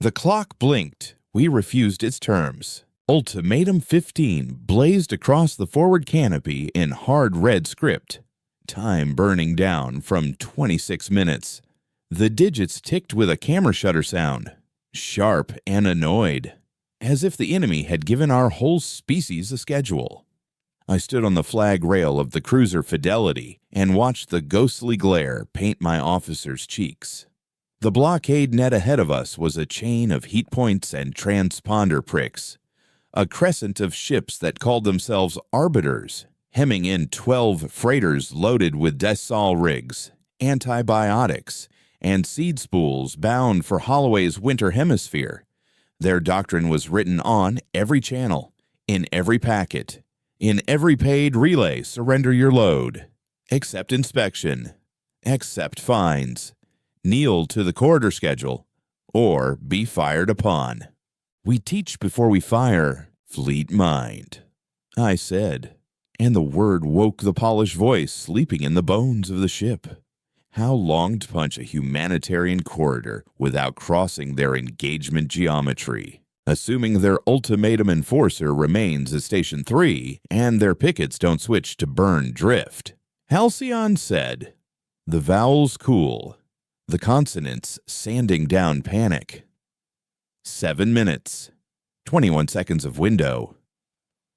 The clock blinked. We refused its terms. Ultimatum 15 blazed across the forward canopy in hard red script. Time burning down from 26 minutes. The digits ticked with a camera shutter sound, sharp and annoyed, as if the enemy had given our whole species a schedule. I stood on the flag rail of the cruiser Fidelity and watched the ghostly glare paint my officer's cheeks. The blockade net ahead of us was a chain of heat points and transponder pricks, a crescent of ships that called themselves arbiters, hemming in 12 freighters loaded with Dassault rigs, antibiotics, and seed spools bound for Holloway's winter hemisphere. Their doctrine was written on every channel, in every packet, in every paid relay. Surrender your load, accept inspection, accept fines, kneel to the corridor schedule, or be fired upon. We teach before we fire, fleet mind, I said, and the word woke the polished voice sleeping in the bones of the ship. How long to punch a humanitarian corridor without crossing their engagement geometry, assuming their ultimatum enforcer remains at Station 3 and their pickets don't switch to burn drift? Halcyon said, the vowels cool, the consonants sanding down panic. 7 minutes, 21 seconds of window.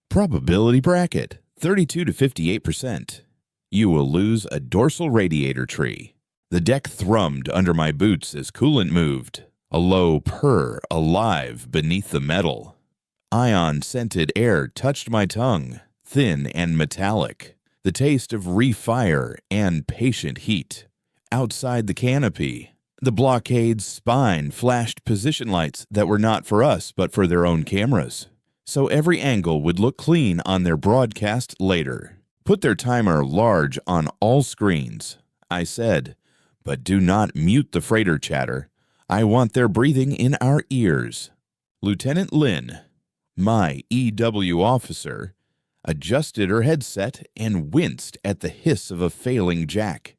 Probability bracket, 32 to 58%. You will lose a dorsal radiator tree. The deck thrummed under my boots as coolant moved, a low purr alive beneath the metal. Ion-scented air touched my tongue, thin and metallic, the taste of refire and patient heat. Outside the canopy, the blockade's spine flashed position lights that were not for us but for their own cameras, so every angle would look clean on their broadcast later. Put their timer large on all screens, I said, but do not mute the freighter chatter. I want their breathing in our ears. Lieutenant Lin, my EW officer, adjusted her headset and winced at the hiss of a failing jack.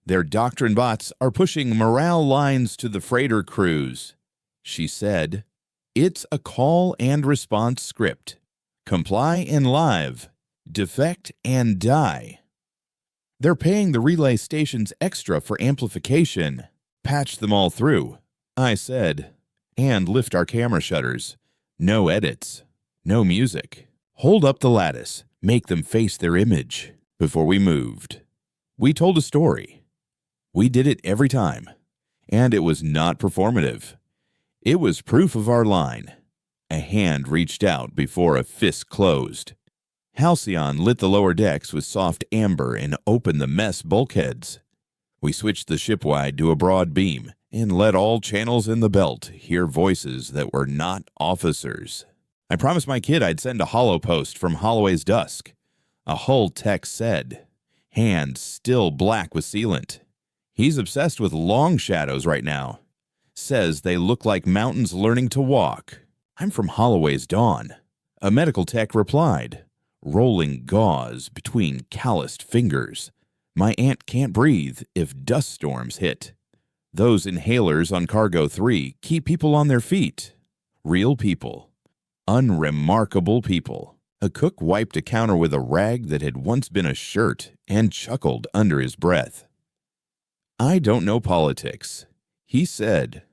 Their doctrine bots are pushing morale lines to the freighter crews. She said, it's a call and response script. Comply in live. Defect and die. They're paying the relay stations extra for amplification. Patch them all through, I said, and lift our camera shutters. No edits, no music. Hold up the lattice, make them face their image. Before we moved, we told a story. We did it every time, and it was not performative. It was proof of our line. A hand reached out before a fist closed. Halcyon lit the lower decks with soft amber and opened the mess bulkheads. We switched the ship wide to a broad beam and let all channels in the belt hear voices that were not officers. I promised my kid I'd send a holo post from Holloway's Dusk. A hull tech said, hands still black with sealant. He's obsessed with long shadows right now. Says they look like mountains learning to walk. I'm from Holloway's Dawn. A medical tech replied, rolling gauze between calloused fingers. My aunt can't breathe if dust storms hit. Those inhalers on Cargo 3 keep people on their feet. Real people. Unremarkable people. A cook wiped a counter with a rag that had once been a shirt and chuckled under his breath. I don't know politics, he said.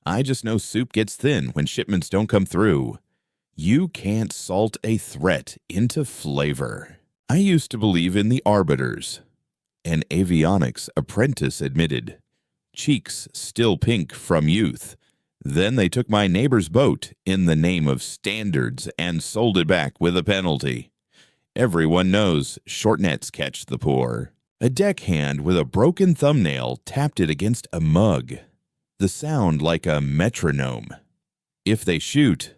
I just know soup gets thin when shipments don't come through. You can't salt a threat into flavor. I used to believe in the arbiters. An avionics apprentice admitted, cheeks still pink from youth. Then they took my neighbor's boat in the name of standards and sold it back with a penalty. Everyone knows short nets catch the poor. A deckhand with a broken thumbnail tapped it against a mug. The sound like a metronome. If they shoot,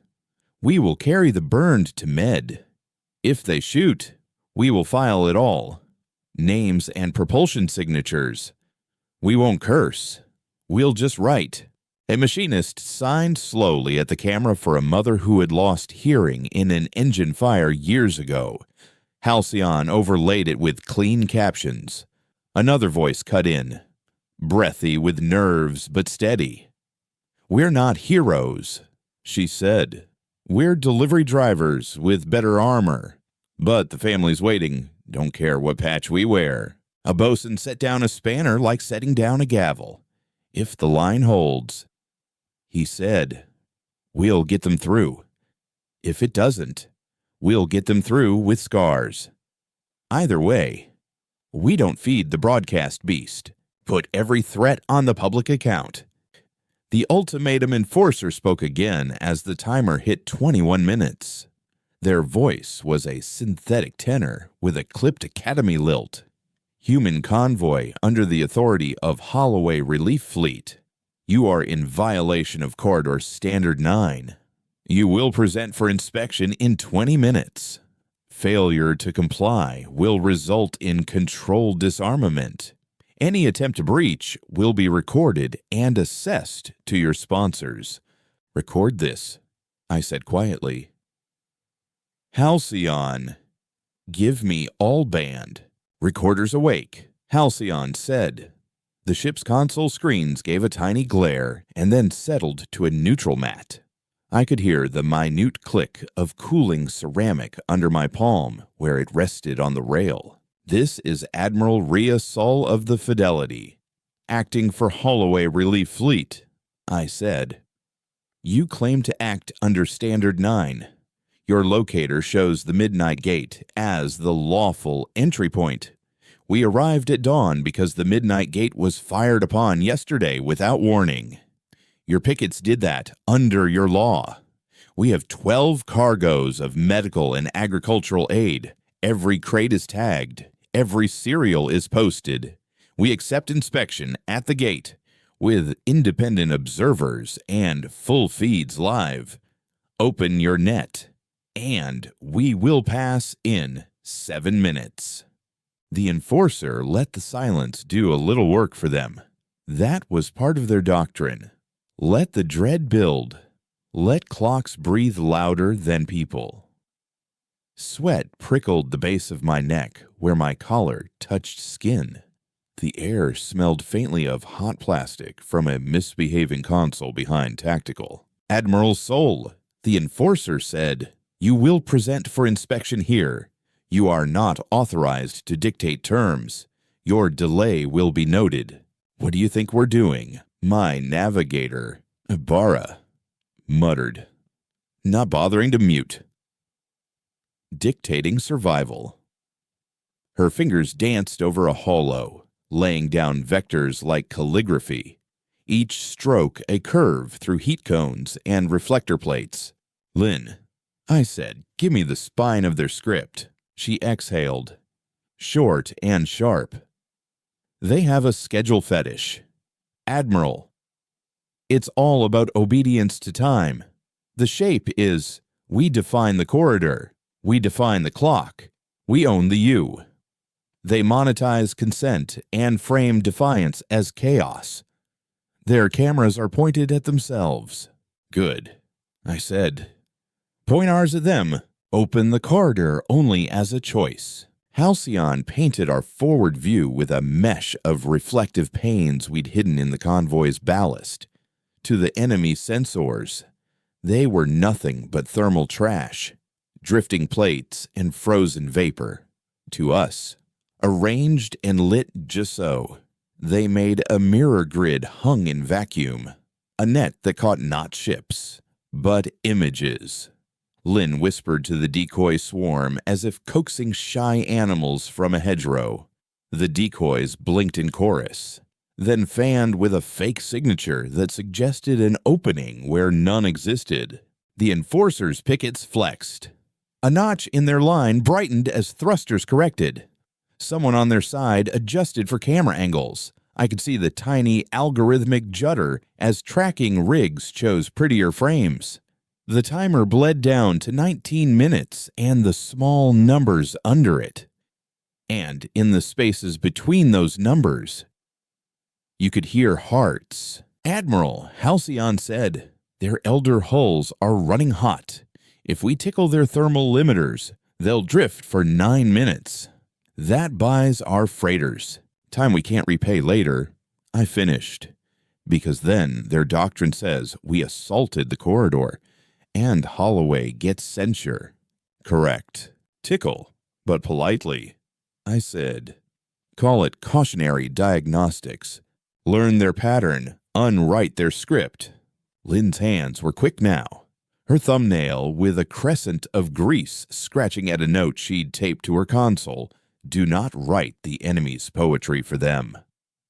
we will carry the burned to med. If they shoot, we will file it all. Names and propulsion signatures. We won't curse. We'll just write. A machinist signed slowly at the camera for a mother who had lost hearing in an engine fire years ago. Halcyon overlaid it with clean captions. Another voice cut in, breathy with nerves but steady. We're not heroes, she said. We're delivery drivers with better armor. But the family's waiting. Don't care what patch we wear. A bosun set down a spanner like setting down a gavel. If the line holds, he said, we'll get them through. If it doesn't, we'll get them through with scars. Either way, we don't feed the broadcast beast. Put every threat on the public account. The Ultimatum enforcer spoke again as the timer hit 21 minutes. Their voice was a synthetic tenor with a clipped academy lilt. Human convoy under the authority of Holloway Relief Fleet. You are in violation of Corridor Standard 9. You will present for inspection in 20 minutes. Failure to comply will result in controlled disarmament. Any attempt to breach will be recorded and assessed to your sponsors. Record this, I said quietly. Halcyon, give me all band. Recorders awake, Halcyon said. The ship's console screens gave a tiny glare and then settled to a neutral matte. I could hear the minute click of cooling ceramic under my palm where it rested on the rail. This is Admiral Rhea Sol of the Fidelity, acting for Holloway Relief Fleet, I said. You claim to act under Standard 9. Your locator shows the Midnight Gate as the lawful entry point. We arrived at dawn because the Midnight Gate was fired upon yesterday without warning. Your pickets did that under your law. We have 12 cargoes of medical and agricultural aid. Every crate is tagged. Every serial is posted. We accept inspection at the gate with independent observers and full feeds live. Open your net, and we will pass in 7 minutes. The enforcer let the silence do a little work for them. That was part of their doctrine. Let the dread build. Let clocks breathe louder than people. Sweat prickled the base of my neck where my collar touched skin. The air smelled faintly of hot plastic from a misbehaving console behind tactical. Admiral Sol, the enforcer said, you will present for inspection here. You are not authorized to dictate terms. Your delay will be noted. What do you think we're doing? My navigator, Ibarra, muttered, not bothering to mute. Dictating survival. Her fingers danced over a holo, laying down vectors like calligraphy, each stroke a curve through heat cones and reflector plates. Lynn, I said, give me the spine of their script. She exhaled, short and sharp. They have a schedule fetish. Admiral, it's all about obedience to time. The shape is, we define the corridor. We define the clock. We own the U. They monetize consent and frame defiance as chaos. Their cameras are pointed at themselves. Good, I said. Point ours at them. Open the corridor only as a choice. Halcyon painted our forward view with a mesh of reflective panes we'd hidden in the convoy's ballast. To the enemy sensors, they were nothing but thermal trash. Drifting plates and frozen vapor. To us, arranged and lit just so, they made a mirror grid hung in vacuum, a net that caught not ships, but images. Lynn whispered to the decoy swarm as if coaxing shy animals from a hedgerow. The decoys blinked in chorus, then fanned with a fake signature that suggested an opening where none existed. The enforcers' pickets flexed. A notch in their line brightened as thrusters corrected. Someone on their side adjusted for camera angles. I could see the tiny algorithmic judder as tracking rigs chose prettier frames. The timer bled down to 19 minutes and the small numbers under it. And in the spaces between those numbers, you could hear hearts. Admiral, Halcyon said, their elder hulls are running hot. If we tickle their thermal limiters, they'll drift for 9 minutes. That buys our freighters. Time we can't repay later. I finished. because then their doctrine says we assaulted the corridor, and Holloway gets censure. Correct. Tickle, but politely. I said, call it cautionary diagnostics. Learn their pattern, unwrite their script. Lynn's hands were quick now, her thumbnail with a crescent of grease scratching at a note she'd taped to her console. Do not write the enemy's poetry for them.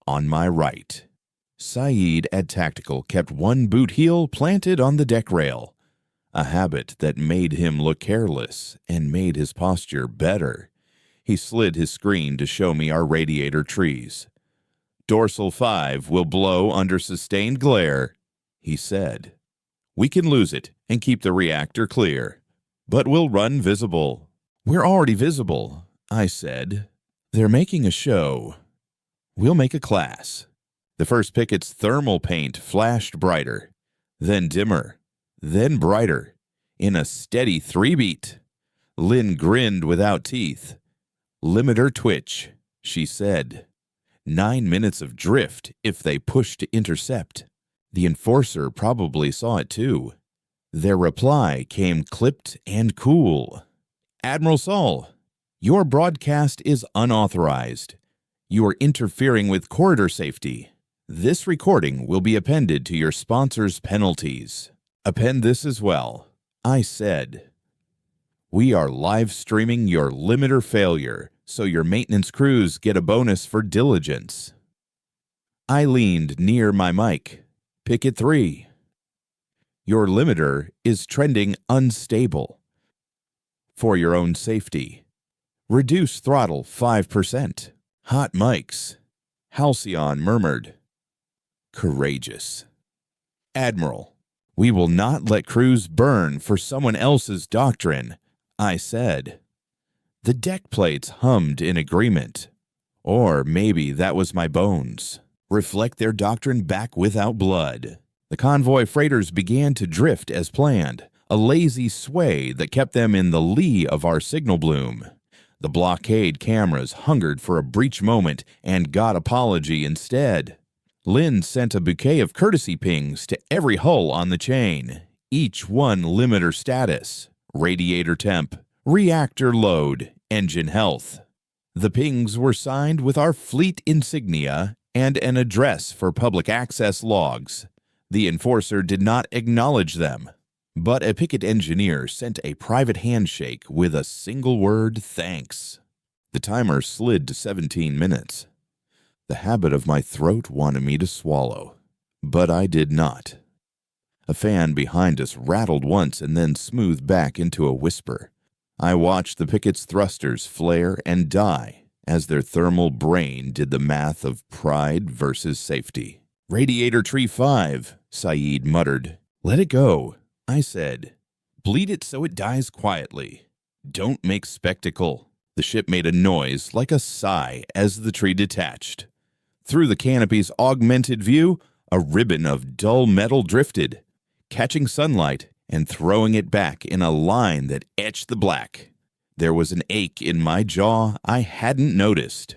On my right. Saeed at Tactical kept one boot heel planted on the deck rail, a habit that made him look careless and made his posture better. He slid his screen to show me our radiator trees. Dorsal 5 will blow under sustained glare, he said. We can lose it and keep the reactor clear, but we'll run visible. We're already visible, I said. They're making a show. We'll make a class. The first picket's thermal paint flashed brighter, then dimmer, then brighter, in a steady 3-beat. Lynn grinned without teeth. Limiter twitch, she said. 9 minutes of drift if they push to intercept. The enforcer probably saw it too. Their reply came clipped and cool. Admiral Saul, your broadcast is unauthorized. You are interfering with corridor safety. This recording will be appended to your sponsor's penalties. Append this as well. I said, we are live streaming your limiter failure, so your maintenance crews get a bonus for diligence. I leaned near my mic. Picket 3. Your limiter is trending unstable. For your own safety, reduce throttle 5%. Hot mics. Halcyon murmured. Courageous. Admiral, we will not let crews burn for someone else's doctrine, I said. The deck plates hummed in agreement. Or maybe that was my bones. Reflect their doctrine back without blood. The convoy freighters began to drift as planned, a lazy sway that kept them in the lee of our signal bloom. The blockade cameras hungered for a breach moment and got apology instead. Lynn sent a bouquet of courtesy pings to every hull on the chain, each one limiter status, radiator temp, reactor load, engine health. The pings were signed with our fleet insignia and an address for public access logs. The enforcer did not acknowledge them, but a picket engineer sent a private handshake with a single word thanks. The timer slid to 17 minutes. The habit of my throat wanted me to swallow, but I did not. A fan behind us rattled once and then smoothed back into a whisper. I watched the picket's thrusters flare and die as their thermal brain did the math of pride versus safety. Radiator tree 5, Saeed muttered. Let it go, I said. Bleed it so it dies quietly. Don't make spectacle. The ship made a noise like a sigh as the tree detached. Through the canopy's augmented view, a ribbon of dull metal drifted, catching sunlight and throwing it back in a line that etched the black. There was an ache in my jaw I hadn't noticed,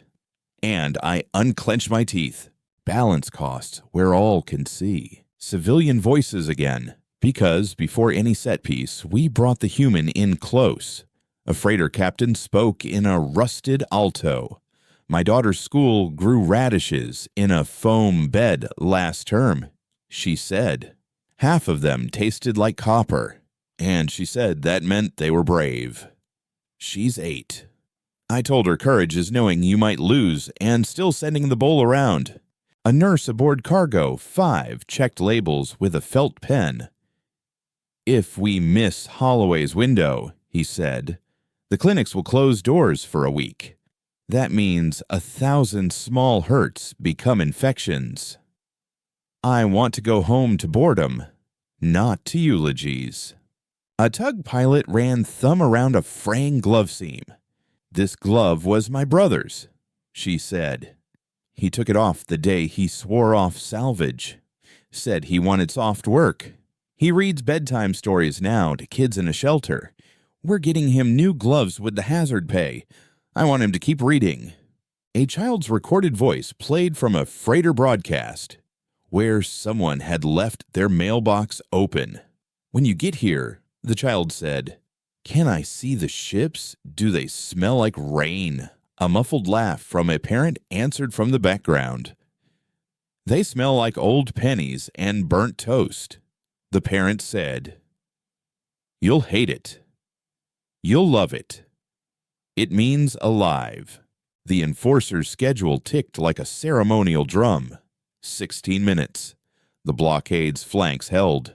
and I unclenched my teeth. Balance costs where all can see. Civilian voices again, because before any set piece, we brought the human in close. A freighter captain spoke in a rusted alto. My daughter's school grew radishes in a foam bed last term, she said. Half of them tasted like copper, and she said that meant they were brave. She's 8. I told her courage is knowing you might lose and still sending the bowl around. A nurse aboard Cargo 5 checked labels with a felt pen. If we miss Holloway's window, he said, the clinics will close doors for a week. That means 1,000 small hurts become infections. I want to go home to boredom, not to eulogies. A tug pilot ran thumb around a fraying glove seam. This glove was my brother's, she said. He took it off the day he swore off salvage. Said he wanted soft work. He reads bedtime stories now to kids in a shelter. We're getting him new gloves with the hazard pay. I want him to keep reading. A child's recorded voice played from a freighter broadcast. where someone had left their mailbox open. When you get here, the child said, "Can I see the ships? Do they smell like rain?" A muffled laugh from a parent answered from the background. "They smell like old pennies and burnt toast." The parent said, "You'll hate it. You'll love it. It means alive." The enforcer's schedule ticked like a ceremonial drum. 16 minutes. The blockade's flanks held,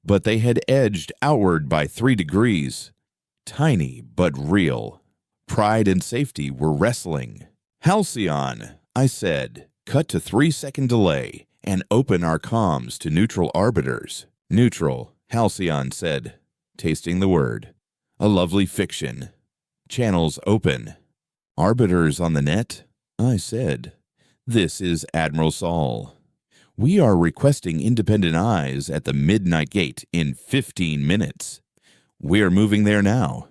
but they had edged outward by 3 degrees. Tiny but real. Pride and safety were wrestling. "Halcyon," I said, cut to 3-second delay, and open our comms to neutral arbiters. "Neutral," Halcyon said, tasting the word. "A lovely fiction." "Channels open." "Arbiters on the net?" I said. "This is Admiral Saul. We are requesting independent eyes at the Midnight Gate in 15 minutes. We're moving there now.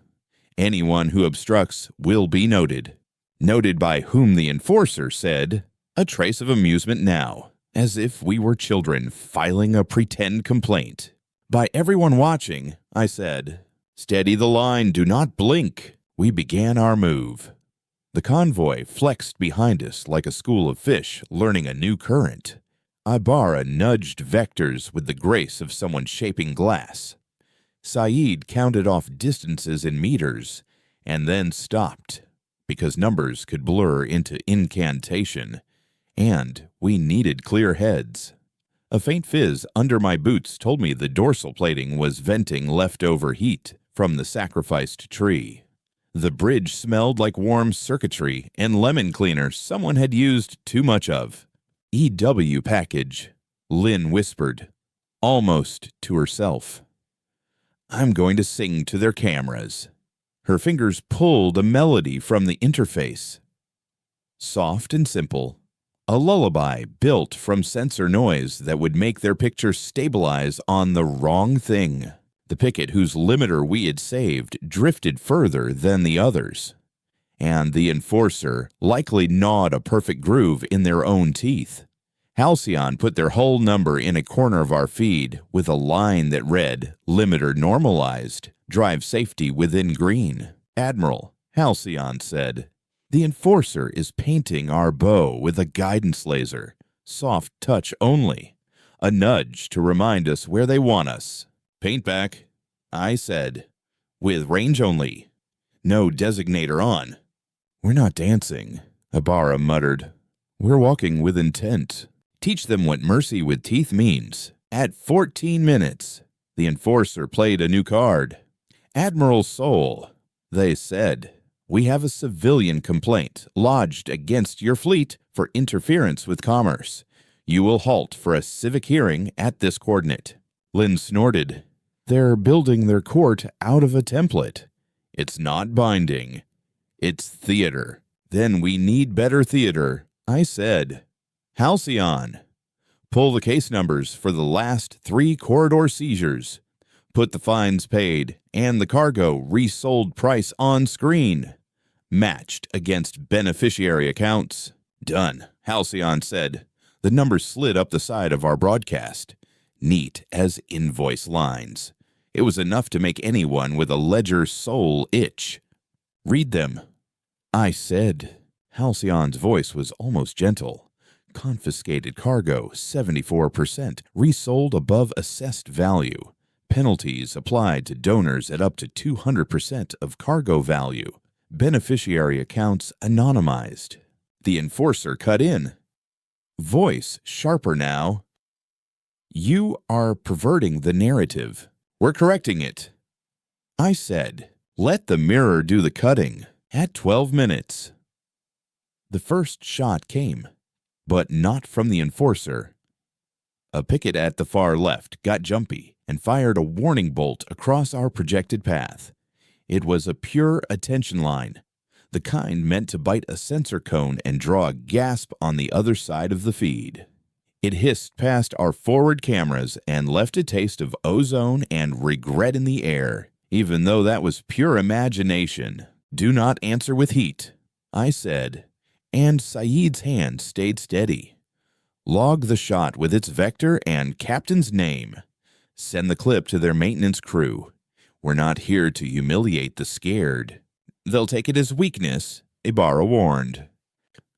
Anyone who obstructs will be noted." Noted by whom the enforcer said, "A trace of amusement now," as if we were children filing a pretend complaint. "By everyone watching," I said. "Steady the line, do not blink." We began our move. The convoy flexed behind us like a school of fish learning a new current. Ibarra nudged vectors with the grace of someone shaping glass. Saeed counted off distances in meters and then stopped because numbers could blur into incantation, and we needed clear heads. A faint fizz under my boots told me the dorsal plating was venting leftover heat from the sacrificed tree. The bridge smelled like warm circuitry and lemon cleaner someone had used too much of. "EW package," Lynn whispered, almost to herself. "I'm going to sing to their cameras." Her fingers pulled a melody from the interface. Soft and simple, a lullaby built from sensor noise that would make their picture stabilize on the wrong thing. The picket whose limiter we had saved drifted further than the others, and the enforcer likely gnawed a perfect groove in their own teeth. Halcyon put their whole number in a corner of our feed with a line that read, "Limiter normalized, drive safety within green." "Admiral," Halcyon said, "the enforcer is painting our bow with a guidance laser, soft touch only, a nudge to remind us where they want us." "Paint back," I said, "with range only. No designator on." "We're not dancing," Ibarra muttered. "We're walking with intent. Teach them what mercy with teeth means." At 14 minutes, the enforcer played a new card. "Admiral Soul," they said, "we have a civilian complaint lodged against your fleet for interference with commerce. You will halt for a civic hearing at this coordinate." Lynn snorted. "They're building their court out of a template. It's not binding. It's theater." "Then we need better theater," I said. "Halcyon, pull the case numbers for the last 3 corridor seizures. Put the fines paid and the cargo resold price on screen, matched against beneficiary accounts." "Done," Halcyon said. The numbers slid up the side of our broadcast, neat as invoice lines. It was enough to make anyone with a ledger soul itch. "Read them," I said. Halcyon's voice was almost gentle. "Confiscated cargo, 74%, resold above assessed value. Penalties applied to donors at up to 200% of cargo value. Beneficiary accounts anonymized." The enforcer cut in. Voice sharper now. "You are perverting the narrative. We're correcting it." I said, "Let the mirror do the cutting." At 12 minutes. The first shot came, but not from the enforcer. A picket at the far left got jumpy and fired a warning bolt across our projected path. It was a pure attention line, the kind meant to bite a sensor cone and draw a gasp on the other side of the feed. It hissed past our forward cameras and left a taste of ozone and regret in the air, even though that was pure imagination. "Do not answer with heat," I said, and Saeed's hand stayed steady. Log the shot with its vector and captain's name. Send the clip to their maintenance crew. We're not here to humiliate the scared. They'll take it as weakness, Ibarra warned.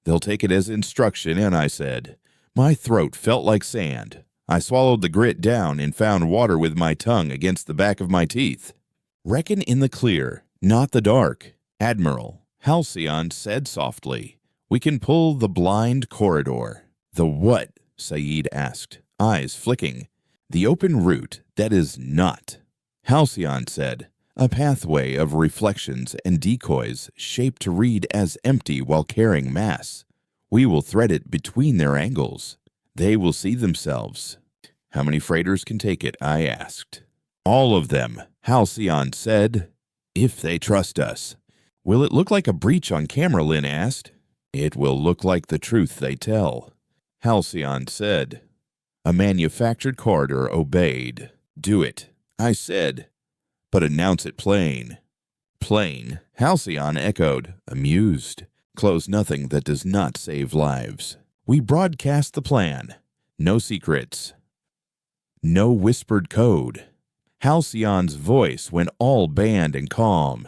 They'll take it as instruction, and I said. My throat felt like sand. I swallowed the grit down and found water with my tongue against the back of my teeth. Reckon in the clear, not the dark, Admiral, Halcyon said softly. We can pull the blind corridor. The what? Saeed asked, eyes flicking. The open route that is not. Halcyon said, a pathway of reflections and decoys shaped to read as empty while carrying mass. We will thread it between their angles. They will see themselves. How many freighters can take it? I asked. All of them, Halcyon said, if they trust us. Will it look like a breach on camera? Lynn asked. It will look like the truth they tell. Halcyon said. A manufactured corridor obeyed. Do it, I said, but announce it plain. Plain, Halcyon echoed, amused. Close nothing that does not save lives. We broadcast the plan. No secrets. No whispered code. Halcyon's voice went all bland and calm.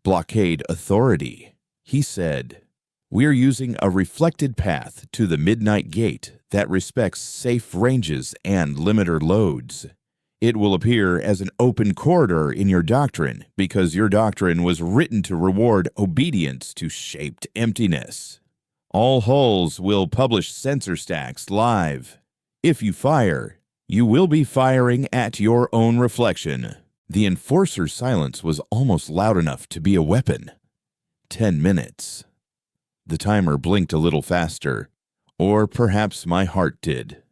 Blockade authority. He said, we're using a reflected path to the Midnight Gate that respects safe ranges and limiter loads. It will appear as an open corridor in your doctrine because your doctrine was written to reward obedience to shaped emptiness. All hulls will publish sensor stacks live. If you fire, you will be firing at your own reflection. The enforcer's silence was almost loud enough to be a weapon. 10 minutes. The timer blinked a little faster, or perhaps my heart did.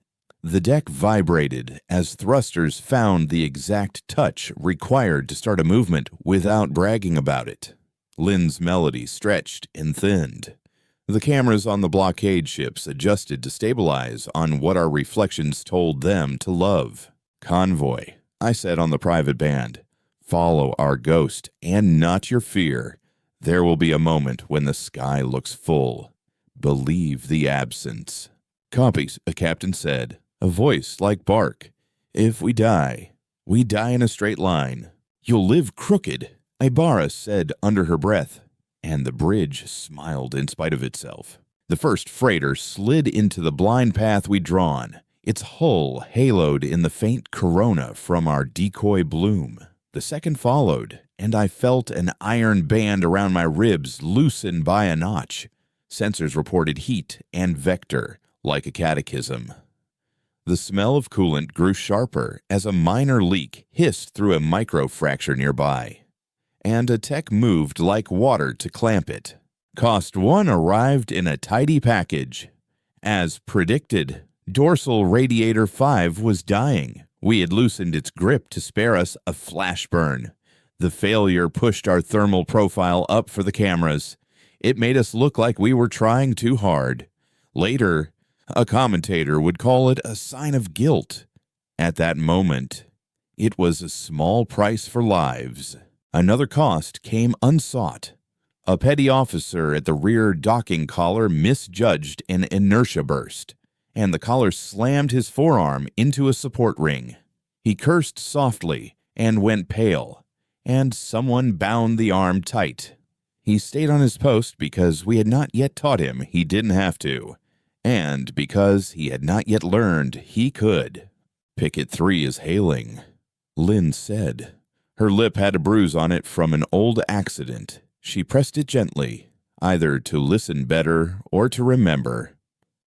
The deck vibrated as thrusters found the exact touch required to start a movement without bragging about it. Lynn's melody stretched and thinned. The cameras on the blockade ships adjusted to stabilize on what our reflections told them to love. Convoy, I said on the private band. Follow our ghost and not your fear. There will be a moment when the sky looks full. Believe the absence. Copies, a captain said, a voice like bark. If we die in a straight line. You'll live crooked, Ibarra said under her breath, and the bridge smiled in spite of itself. The first freighter slid into the blind path we'd drawn, its hull haloed in the faint corona from our decoy bloom. The second followed, and I felt an iron band around my ribs loosen by a notch. Sensors reported heat and vector, like a catechism. The smell of coolant grew sharper as a minor leak hissed through a microfracture nearby, and a tech moved like water to clamp it. Cost 1 arrived in a tidy package. As predicted, dorsal radiator 5 was dying. We had loosened its grip to spare us a flash burn. The failure pushed our thermal profile up for the cameras. It made us look like we were trying too hard. Later, a commentator would call it a sign of guilt. At that moment, it was a small price for lives. Another cost came unsought. A petty officer at the rear docking collar misjudged an inertia burst, and the collar slammed his forearm into a support ring. He cursed softly and went pale, and someone bound the arm tight. He stayed on his post because we had not yet taught him he didn't have to, and because he had not yet learned he could. Picket 3 is hailing, Lynn said. Her lip had a bruise on it from an old accident. She pressed it gently, either to listen better or to remember.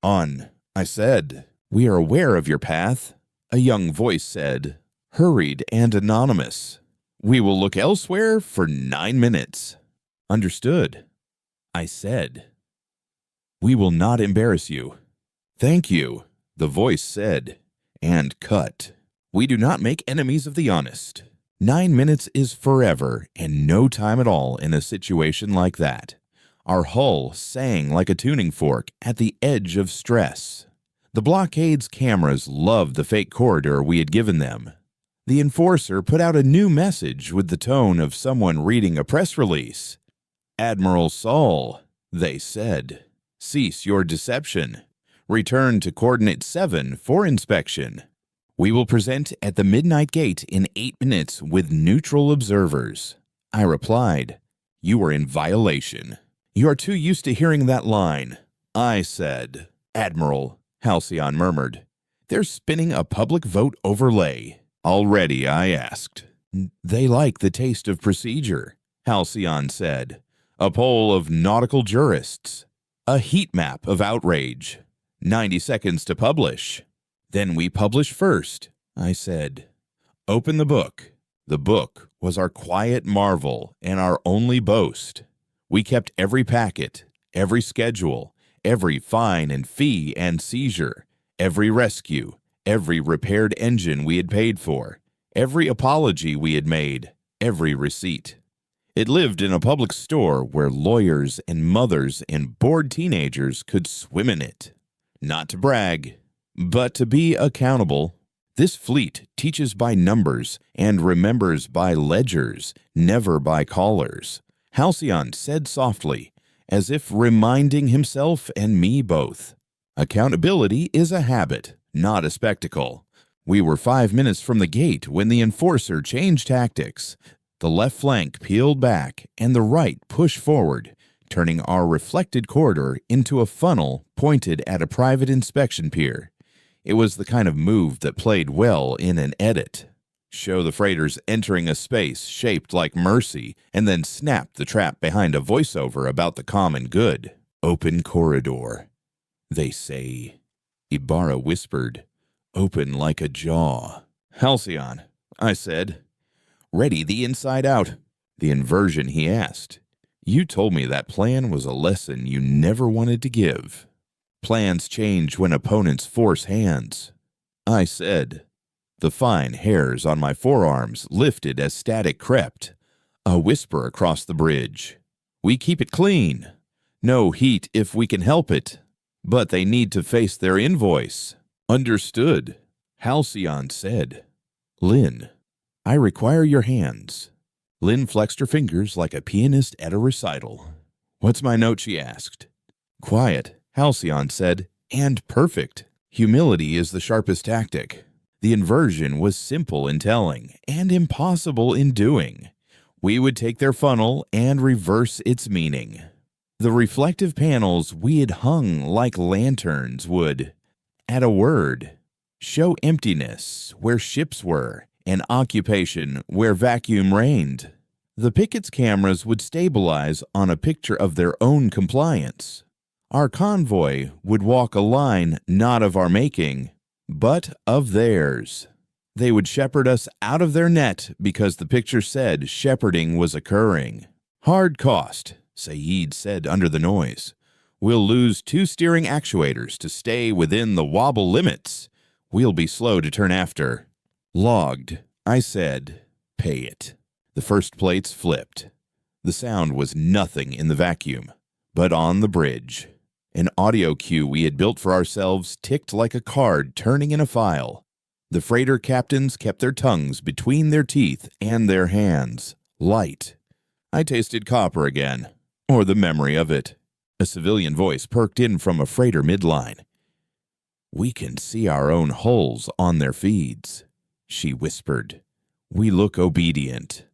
On, I said. We are aware of your path, a young voice said, hurried and anonymous. We will look elsewhere for 9 minutes. Understood, I said. We will not embarrass you. Thank you, the voice said, and cut. We do not make enemies of the honest. 9 minutes is forever and no time at all in a situation like that. Our hull sang like a tuning fork at the edge of stress. The blockade's cameras loved the fake corridor we had given them. The enforcer put out a new message with the tone of someone reading a press release. Admiral Saul, they said, cease your deception. Return to Coordinate 7 for inspection. We will present at the Midnight Gate in 8 minutes with neutral observers. I replied, "You are in violation. You are too used to hearing that line." I said, "Admiral," Halcyon murmured, "they're spinning a public vote overlay." "Already?" I asked. "They like the taste of procedure," Halcyon said. "A poll of nautical jurists. A heat map of outrage. 90 seconds to publish." "Then we publish first," I said. "Open the book." The book was our quiet marvel and our only boast. We kept every packet, every schedule, every fine and fee and seizure, every rescue, every repaired engine we had paid for, every apology we had made, every receipt. It lived in a public store where lawyers and mothers and bored teenagers could swim in it. Not to brag, but to be accountable. This fleet teaches by numbers and remembers by ledgers, never by callers, Halcyon said softly, as if reminding himself and me both. Accountability is a habit, not a spectacle. We were 5 minutes from the gate when the enforcer changed tactics. The left flank peeled back and the right pushed forward, turning our reflected corridor into a funnel pointed at a private inspection pier. It was the kind of move that played well in an edit. Show the freighters entering a space shaped like mercy, and then snap the trap behind a voiceover about the common good. "Open corridor," they say. Ibarra whispered, "Open like a jaw." "Halcyon," I said. "Ready the inside out." The inversion he asked. "You told me that plan was a lesson you never wanted to give." "Plans change when opponents force hands," I said. The fine hairs on my forearms lifted as static crept. A whisper across the bridge. "We keep it clean. No heat if we can help it. But they need to face their invoice." "Understood," Halcyon said. "Lynn, I require your hands." Lynn flexed her fingers like a pianist at a recital. "What's my note?" she asked. "Quiet," Halcyon said, "and perfect. Humility is the sharpest tactic." The inversion was simple in telling and impossible in doing. We would take their funnel and reverse its meaning. The reflective panels we had hung like lanterns would, at a word, show emptiness where ships were and occupation where vacuum reigned. The pickets' cameras would stabilize on a picture of their own compliance. Our convoy would walk a line not of our making, but of theirs. They would shepherd us out of their net because the picture said shepherding was occurring. "Hard cost," Saeed said under the noise. "We'll lose 2 steering actuators to stay within the wobble limits. We'll be slow to turn after." "Logged," I said. "Pay it." The first plates flipped. The sound was nothing in the vacuum, but on the bridge. An audio cue we had built for ourselves ticked like a card turning in a file. The freighter captains kept their tongues between their teeth and their hands. Light. I tasted copper again, or the memory of it. A civilian voice perked in from a freighter midline. "We can see our own hulls on their feeds," she whispered. "We look obedient."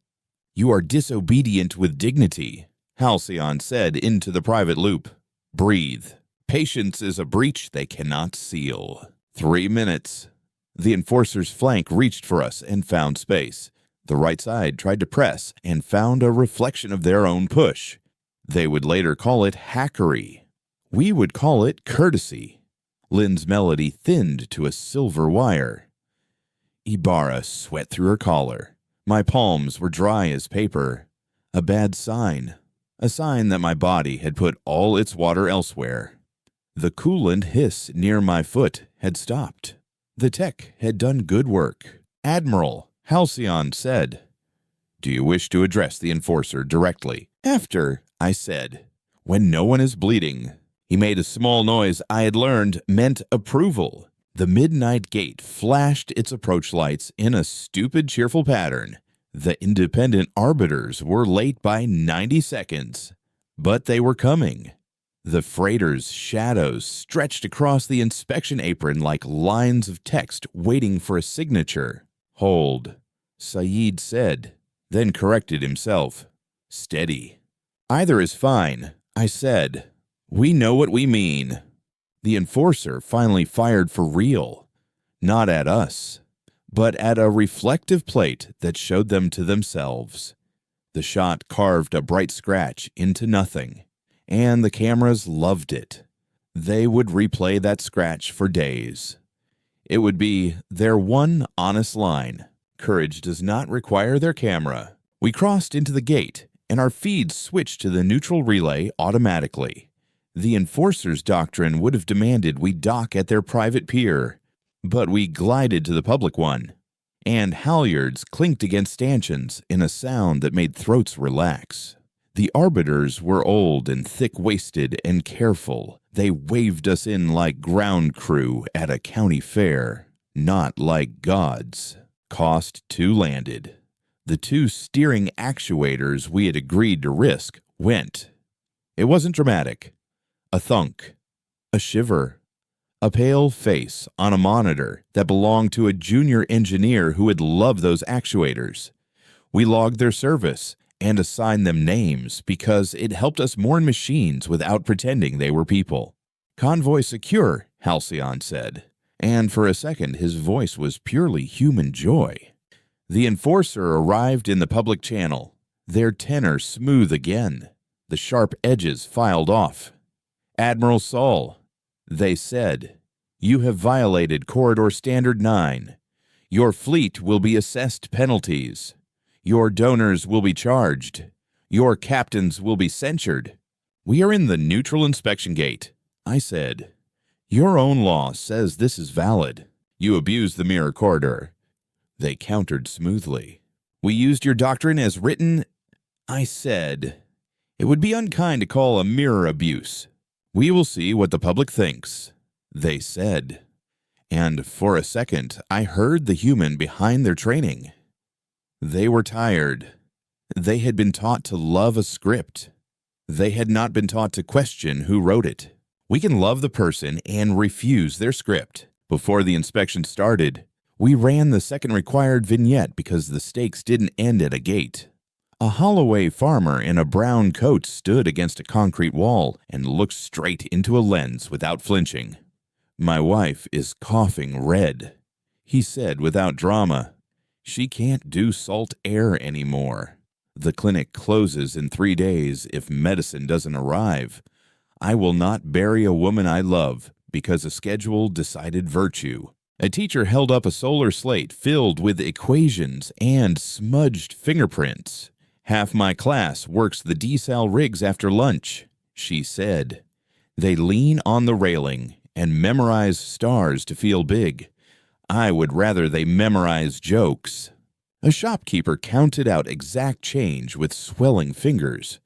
"You are disobedient with dignity," Halcyon said into the private loop. "Breathe. Patience is a breach they cannot seal." 3 minutes. The enforcer's flank reached for us and found space. The right side tried to press and found a reflection of their own push. They would later call it hackery. We would call it courtesy. Lynn's melody thinned to a silver wire. Ibarra sweat through her collar. My palms were dry as paper. A bad sign. A sign that my body had put all its water elsewhere. The coolant hiss near my foot had stopped. The tech had done good work. "Admiral," Halcyon said. "Do you wish to address the enforcer directly?" "After," I said. "When no one is bleeding." He made a small noise I had learned meant approval. The Midnight Gate flashed its approach lights in a stupid, cheerful pattern. The independent arbiters were late by 90 seconds, but they were coming. The freighter's shadows stretched across the inspection apron like lines of text waiting for a signature. "Hold," Saeed said, then corrected himself. "Steady." "Either is fine," I said. "We know what we mean." The enforcer finally fired for real. Not at us, but at a reflective plate that showed them to themselves. The shot carved a bright scratch into nothing, and the cameras loved it. They would replay that scratch for days. It would be their one honest line. Courage does not require their camera. We crossed into the gate, and our feeds switched to the neutral relay automatically. The enforcer's doctrine would have demanded we dock at their private pier, but we glided to the public one, and halyards clinked against stanchions in a sound that made throats relax. The arbiters were old and thick-waisted and careful. They waved us in like ground crew at a county fair, not like gods. Cost 2 landed. The 2 steering actuators we had agreed to risk went. It wasn't dramatic. A thunk, a shiver, a pale face on a monitor that belonged to a junior engineer who had loved those actuators. We logged their service and assigned them names because it helped us mourn machines without pretending they were people. "Convoy secure," Halcyon said, and for a second his voice was purely human joy. The enforcer arrived in the public channel, their tenor smooth again, the sharp edges filed off. "Admiral Saul," they said, "you have violated Corridor Standard 9. Your fleet will be assessed penalties. Your donors will be charged. Your captains will be censured." "We are in the neutral inspection gate," I said. "Your own law says this is valid. You abused the mirror corridor." They countered smoothly. "We used your doctrine as written," I said. "It would be unkind to call a mirror abuse." "We will see what the public thinks," they said. And for a second, I heard the human behind their training. They were tired. They had been taught to love a script. They had not been taught to question who wrote it. We can love the person and refuse their script. Before the inspection started, we ran the second required vignette because the stakes didn't end at a gate. A Holloway farmer in a brown coat stood against a concrete wall and looked straight into a lens without flinching. "My wife is coughing red," he said without drama. "She can't do salt air anymore. The clinic closes in 3 days if medicine doesn't arrive. I will not bury a woman I love because a schedule decided virtue." A teacher held up a solar slate filled with equations and smudged fingerprints. "Half my class works the desal rigs after lunch," she said. "They lean on the railing and memorize stars to feel big. I would rather they memorize jokes." A shopkeeper counted out exact change with swelling fingers.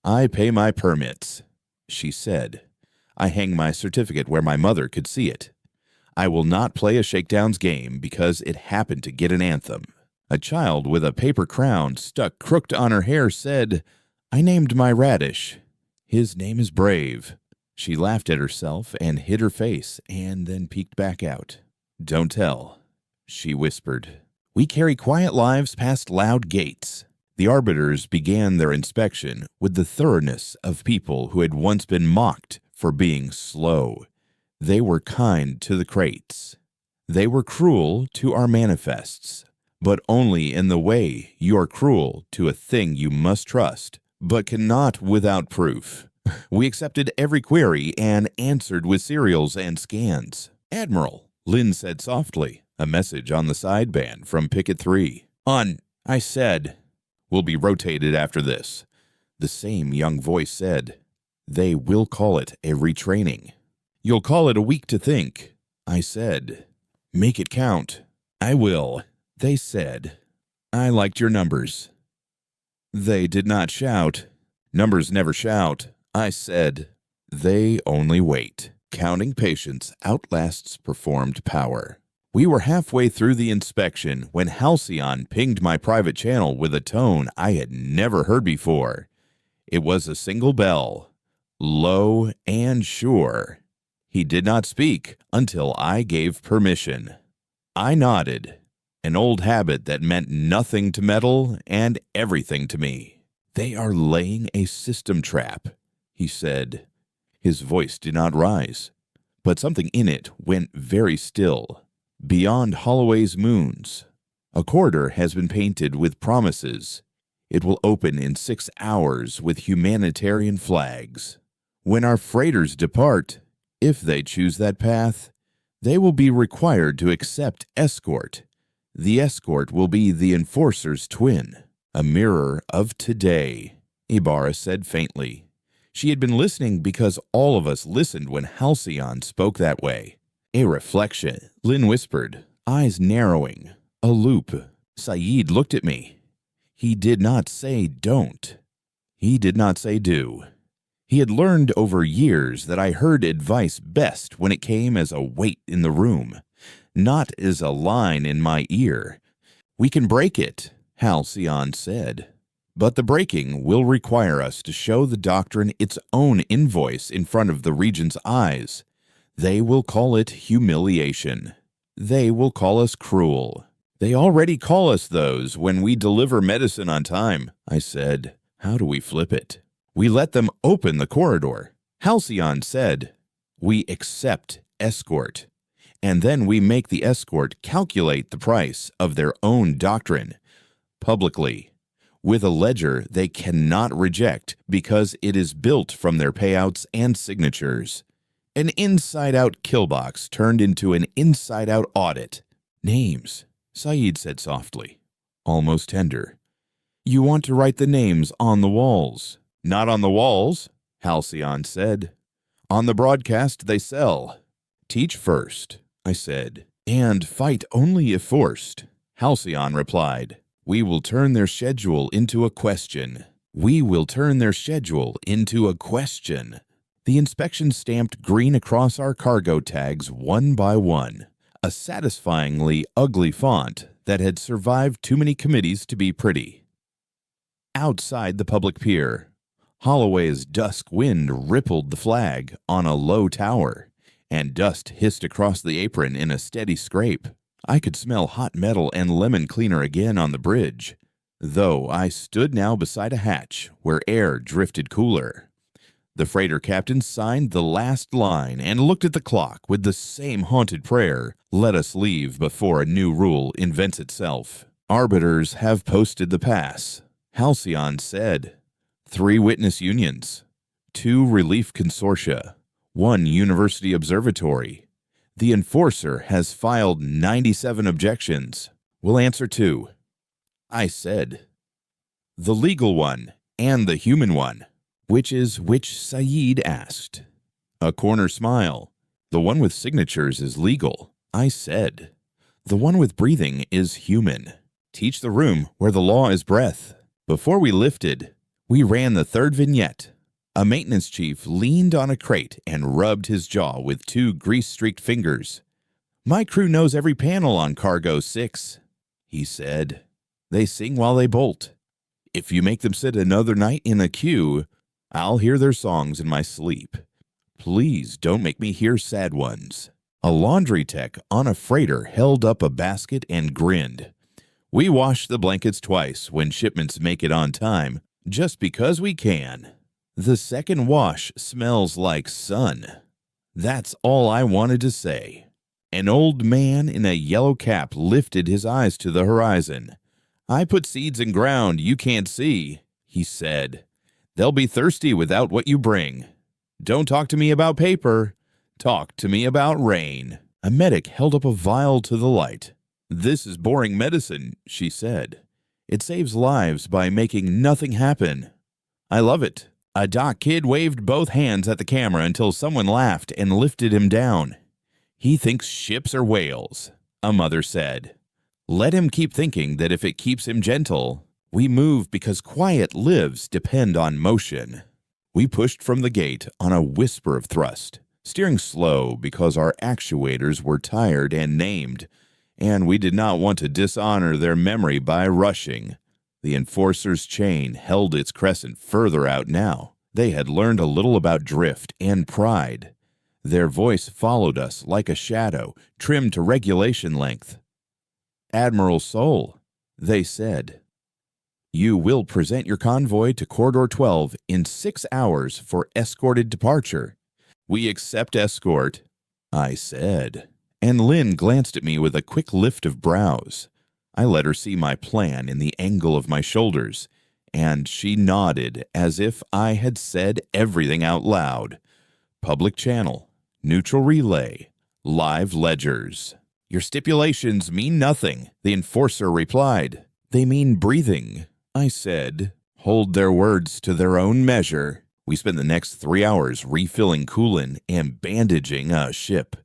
"I pay my permits," she said. "I hang my certificate where my mother could see it. I will not play a shakedowns game because it happened to get an anthem." A child with a paper crown stuck crooked on her hair said, "I named my radish. His name is Brave." She laughed at herself and hid her face and then peeked back out. "Don't tell," she whispered. We carry quiet lives past loud gates. The arbiters began their inspection with the thoroughness of people who had once been mocked for being slow. They were kind to the crates. They were cruel to our manifests, but only in the way you are cruel to a thing you must trust, but cannot without proof. We accepted every query and answered with serials and scans. "Admiral," Lynn said softly, a message on the sideband from Picket 3. "On," I said. "Will be rotated after this," the same young voice said. "They will call it a retraining." "You'll call it a week to think," I said. "Make it count." "I will," they said. "I liked your numbers." They did not shout. "Numbers never shout," I said. "They only wait." Counting patience outlasts performed power. We were halfway through the inspection when Halcyon pinged my private channel with a tone I had never heard before. It was a single bell, low and sure. He did not speak until I gave permission. I nodded, an old habit that meant nothing to metal and everything to me. "They are laying a system trap," he said. His voice did not rise, but something in it went very still. "Beyond Holloway's moons, a corridor has been painted with promises. It will open in 6 hours with humanitarian flags. When our freighters depart, if they choose that path, they will be required to accept escort. The escort will be the Enforcer's twin, a mirror of today," Ibarra said faintly. She had been listening because all of us listened when Halcyon spoke that way. "A reflection," Lynn whispered, eyes narrowing. "A loop." Saeed looked at me. He did not say don't. He did not say do. He had learned over years that I heard advice best when it came as a weight in the room, not as a line in my ear. "We can break it," Halcyon said. "But the breaking will require us to show the doctrine its own invoice in front of the Regent's eyes. They will call it humiliation. They will call us cruel. They already call us those when we deliver medicine on time," I said. "How do we flip it?" "We let them open the corridor," Halcyon said. "We accept escort, and then we make the escort calculate the price of their own doctrine, publicly, with a ledger they cannot reject because it is built from their payouts and signatures. An inside-out killbox turned into an inside-out audit." "Names," Saeed said softly, almost tender. "You want to write the names on the walls." "Not on the walls," Halcyon said. "On the broadcast they sell." "Teach first," I said, "and fight only if forced," Halcyon replied. "We will turn their schedule into a question. We will turn their schedule into a question." The inspection stamped green across our cargo tags one by one, a satisfyingly ugly font that had survived too many committees to be pretty. Outside the public pier, Holloway's dusk wind rippled the flag on a low tower, and dust hissed across the apron in a steady scrape. I could smell hot metal and lemon cleaner again on the bridge, though I stood now beside a hatch where air drifted cooler. The freighter captain signed the last line and looked at the clock with the same haunted prayer, "Let us leave before a new rule invents itself." "Arbiters have posted the pass," Halcyon said. 3 witness unions, 2 relief consortia, 1 university observatory. The Enforcer has filed 97 objections. We'll answer 2. I said. "The legal one and the human one." "Which is which?" Saeed asked. A corner smile. "The one with signatures is legal," I said. "The one with breathing is human. Teach the room where the law is breath." Before we lifted, we ran the 3rd vignette. A maintenance chief leaned on a crate and rubbed his jaw with 2 grease-streaked fingers. "My crew knows every panel on Cargo 6, he said. "They sing while they bolt. If you make them sit another night in a queue, I'll hear their songs in my sleep. Please don't make me hear sad ones." A laundry tech on a freighter held up a basket and grinned. "We wash the blankets twice when shipments make it on time, just because we can. The second wash smells like sun." That's all I wanted to say. An old man in a yellow cap lifted his eyes to the horizon. "I put seeds in ground you can't see," he said. "They'll be thirsty without what you bring. Don't talk to me about paper. Talk to me about rain." A medic held up a vial to the light. "This is boring medicine," she said. "It saves lives by making nothing happen." "I love it." A doc kid waved both hands at the camera until someone laughed and lifted him down. "He thinks ships are whales," a mother said. "Let him keep thinking that if it keeps him gentle. We move because quiet lives depend on motion." We pushed from the gate on a whisper of thrust, steering slow because our actuators were tired and named, and we did not want to dishonor their memory by rushing. The Enforcer's chain held its crescent further out now. They had learned a little about drift and pride. Their voice followed us like a shadow, trimmed to regulation length. "Admiral Sol," they said, "you will present your convoy to Corridor 12 in 6 hours for escorted departure." "We accept escort," I said, and Lynn glanced at me with a quick lift of brows. I let her see my plan in the angle of my shoulders, and she nodded as if I had said everything out loud. Public channel, neutral relay, live ledgers. "Your stipulations mean nothing," the enforcer replied. "They mean breathing," I said. "Hold their words to their own measure." We spent the next 3 hours refilling coolant and bandaging a ship.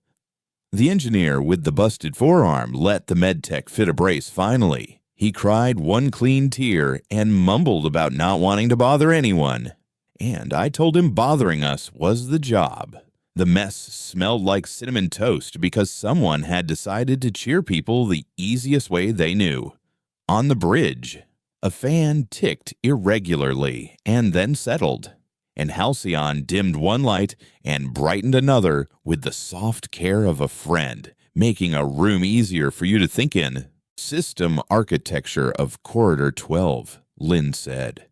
The engineer with the busted forearm let the medtech fit a brace finally. He cried one clean tear and mumbled about not wanting to bother anyone. And I told him bothering us was the job. The mess smelled like cinnamon toast because someone had decided to cheer people the easiest way they knew. On the bridge, a fan ticked irregularly and then settled, and Halcyon dimmed one light and brightened another with the soft care of a friend, making a room easier for you to think in. "System architecture of Corridor 12, Lynn said,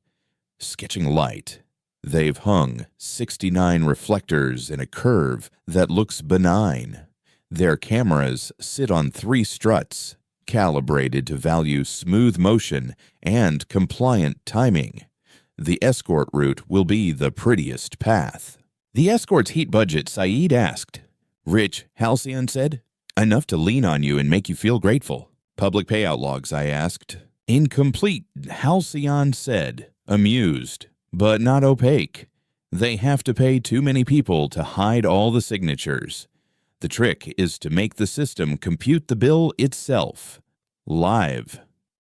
sketching light. "They've hung 69 reflectors in a curve that looks benign. Their cameras sit on 3 struts, calibrated to value smooth motion and compliant timing. The escort route will be the prettiest path." "The escort's heat budget," Saeed asked. "Rich," Halcyon said. "Enough to lean on you and make you feel grateful." "Public payout logs," I asked. "Incomplete," Halcyon said, amused, "but not opaque. They have to pay too many people to hide all the signatures. The trick is to make the system compute the bill itself. Live."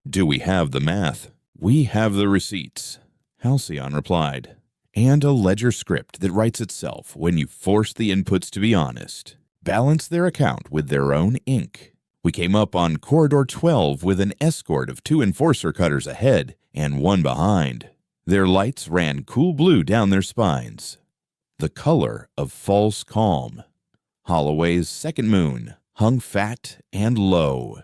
"Do we have the math?" "We have the receipts," Halcyon replied, "and a ledger script that writes itself when you force the inputs to be honest. Balance their account with their own ink. We came up on Corridor 12 with an escort of 2 enforcer cutters ahead and 1 behind. Their lights ran cool blue down their spines, the color of false calm. Holloway's second moon hung fat and low,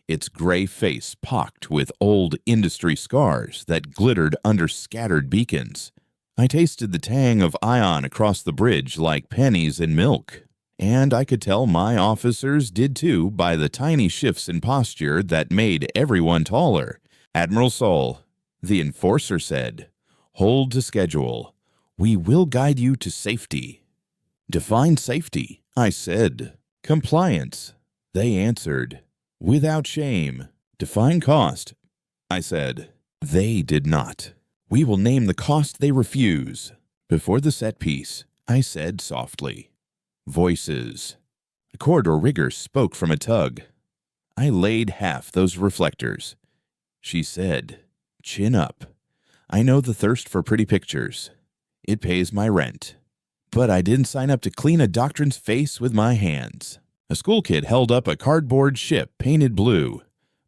its gray face pocked with old industry scars that glittered under scattered beacons. I tasted the tang of ion across the bridge like pennies in milk, and I could tell my officers did too by the tiny shifts in posture that made everyone taller. "Admiral Sol," the enforcer said, "hold to schedule. We will guide you to safety." "Define safety," I said. "Compliance," they answered, without shame. "Define cost," I said. They did not. "We will name the cost they refuse." Before the set piece, I said softly, "Voices." A corridor rigger spoke from a tug. "I laid half those reflectors." She said, "Chin up. I know the thirst for pretty pictures. It pays my rent. But I didn't sign up to clean a doctrine's face with my hands." A school kid held up a cardboard ship painted blue.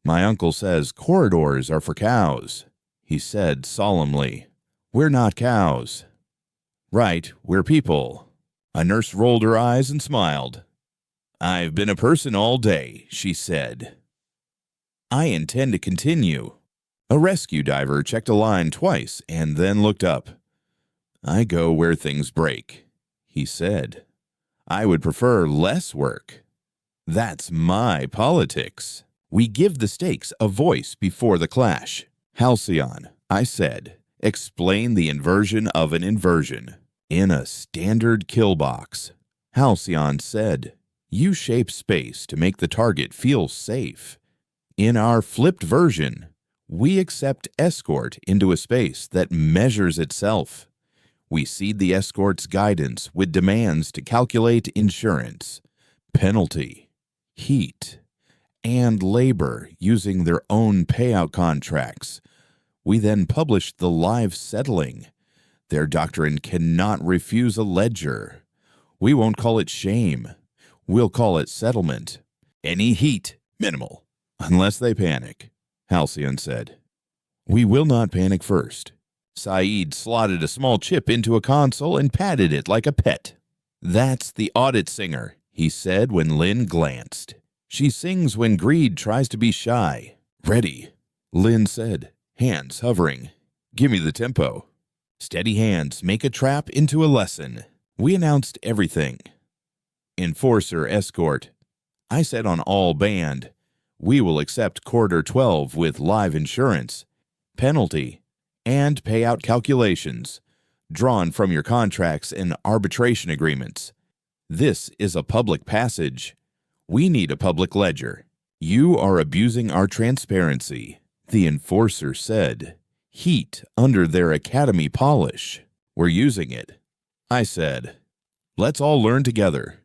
"My uncle says corridors are for cows," he said solemnly. "We're not cows." "Right, we're people." A nurse rolled her eyes and smiled. "I've been a person all day," she said. "I intend to continue." A rescue diver checked a line twice and then looked up. "I go where things break," he said. "I would prefer less work. That's my politics. We give the stakes a voice before the clash." "Halcyon," I said, "explain the inversion of an inversion in a standard kill box." Halcyon said, "You shape space to make the target feel safe. In our flipped version, we accept escort into a space that measures itself. We seed the escort's guidance with demands to calculate insurance, penalty, heat, and labor using their own payout contracts. We then publish the live settling. Their doctrine cannot refuse a ledger. We won't call it shame. We'll call it settlement. Any heat, minimal, unless they panic," Halcyon said. "We will not panic first. Saeed slotted a small chip into a console and patted it like a pet. "That's the audit singer," he said when Lynn glanced. "She sings when greed tries to be shy." "Ready," Lynn said, hands hovering. "Give me the tempo." "Steady hands make a trap into a lesson." We announced everything. Enforcer escort. I said on all band, "We will accept quarter 12 with live insurance, penalty, and payout calculations, drawn from your contracts and arbitration agreements. This is a public passage. We need a public ledger. You are abusing our transparency," the enforcer said. "Heat under their academy polish. We're using it." I said, "Let's all learn together."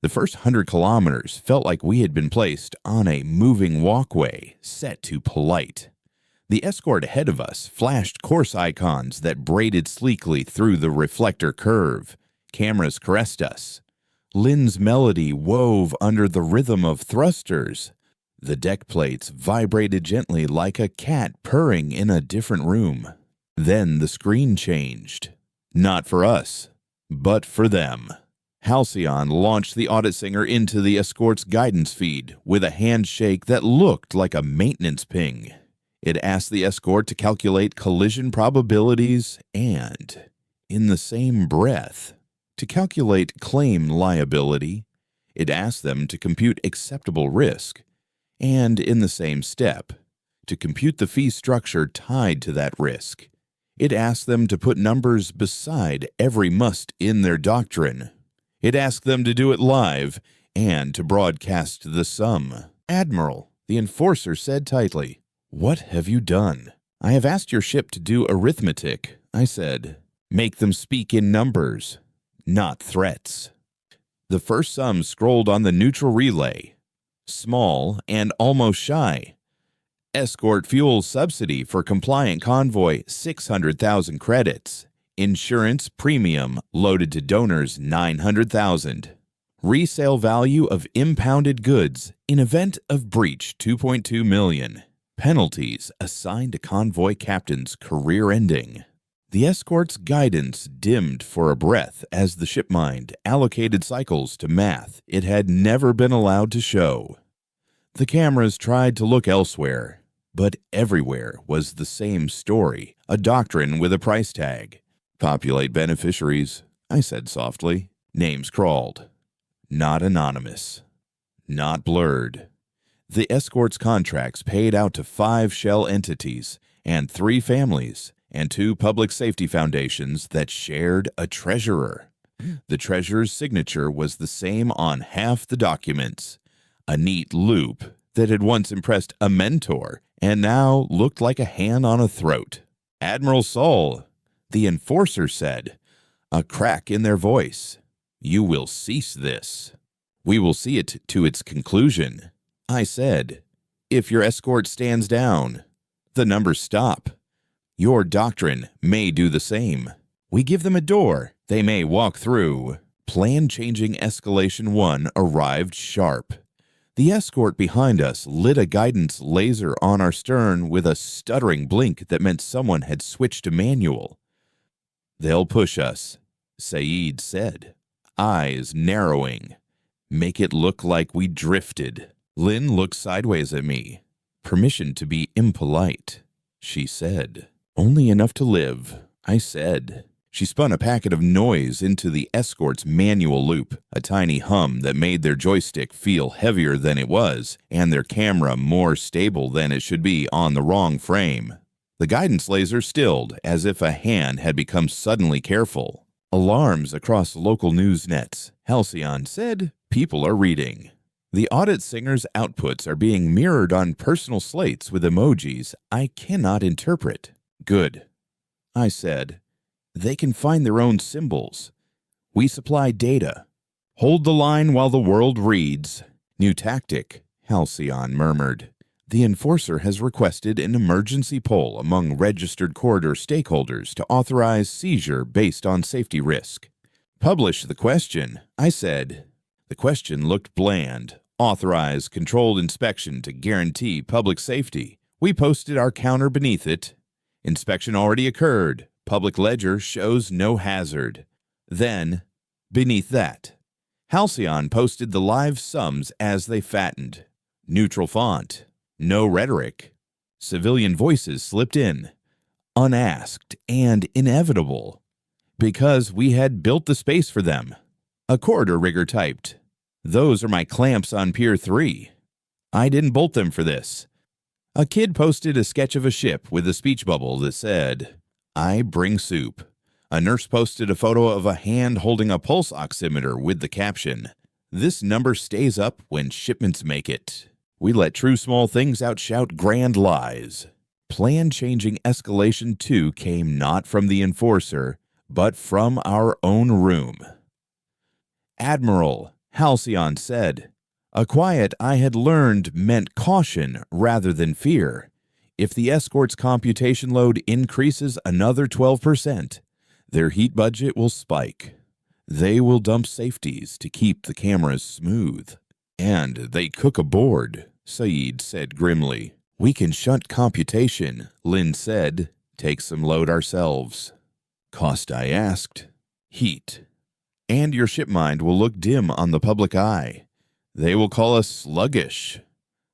The first 100 kilometers felt like we had been placed on a moving walkway set to polite. The escort ahead of us flashed course icons that braided sleekly through the reflector curve. Cameras caressed us. Lynn's melody wove under the rhythm of thrusters. The deck plates vibrated gently like a cat purring in a different room. Then the screen changed. Not for us, but for them. Halcyon launched the audit singer into the escort's guidance feed with a handshake that looked like a maintenance ping. It asked the escort to calculate collision probabilities and, in the same breath, to calculate claim liability. It asked them to compute acceptable risk, and in the same step, to compute the fee structure tied to that risk. It asked them to put numbers beside every must in their doctrine. It asked them to do it live and to broadcast the sum. "Admiral," the enforcer said tightly, "what have you done?" "I have asked your ship to do arithmetic," I said. "Make them speak in numbers, not threats." The first sum scrolled on the neutral relay. Small and almost shy. Escort fuel subsidy for compliant convoy, 600,000 credits. Insurance premium loaded to donors, 900,000. Resale value of impounded goods in event of breach, 2.2 million. Penalties assigned to convoy captain's career ending. The escort's guidance dimmed for a breath as the shipmind allocated cycles to math it had never been allowed to show. The cameras tried to look elsewhere, but everywhere was the same story, a doctrine with a price tag. "Populate beneficiaries," I said softly. Names crawled. Not anonymous. Not blurred. The escort's contracts paid out to 5 shell entities and 3 families and 2 public safety foundations that shared a treasurer. The treasurer's signature was the same on half the documents. A neat loop that had once impressed a mentor and now looked like a hand on a throat. "Admiral Saul," the enforcer said, a crack in their voice. "You will cease this." "We will see it to its conclusion," I said. "If your escort stands down, the numbers stop. Your doctrine may do the same. We give them a door they may walk through." Plan-changing escalation 1 arrived sharp. The escort behind us lit a guidance laser on our stern with a stuttering blink that meant someone had switched to manual. "They'll push us," Saeed said, eyes narrowing. "Make it look like we drifted." Lynn looked sideways at me. "Permission to be impolite," she said. "Only enough to live," I said. She spun a packet of noise into the escort's manual loop, a tiny hum that made their joystick feel heavier than it was, and their camera more stable than it should be on the wrong frame. The guidance laser stilled, as if a hand had become suddenly careful. "Alarms across local news nets," Halcyon said. "People are reading." The audit singer's outputs are being mirrored on personal slates with emojis I cannot interpret. "Good," I said. "They can find their own symbols. We supply data. Hold the line while the world reads." "New tactic," Halcyon murmured. "The enforcer has requested an emergency poll among registered corridor stakeholders to authorize seizure based on safety risk." "Publish the question," I said. The question looked bland. "Authorize controlled inspection to guarantee public safety." We posted our counter beneath it. Inspection already occurred. Public ledger shows no hazard. Then, beneath that, Halcyon posted the live sums as they fattened. Neutral font. No rhetoric. Civilian voices slipped in. Unasked and inevitable. Because we had built the space for them. A corridor rigger typed, "Those are my clamps on Pier 3. I didn't bolt them for this." A kid posted a sketch of a ship with a speech bubble that said, "I bring soup." A nurse posted a photo of a hand holding a pulse oximeter with the caption, "This number stays up when shipments make it." We let true small things outshout grand lies. Plan-changing escalation 2 came not from the enforcer, but from our own room. "Admiral," Halcyon said, "a quiet I had learned meant caution rather than fear. If the escort's computation load increases another 12%, their heat budget will spike. They will dump safeties to keep the cameras smooth. And they cook aboard," Saeed said grimly. "We can shunt computation," Lynn said. "Take some load ourselves." Cost, I asked. "Heat. And your ship mind will look dim on the public eye. They will call us sluggish.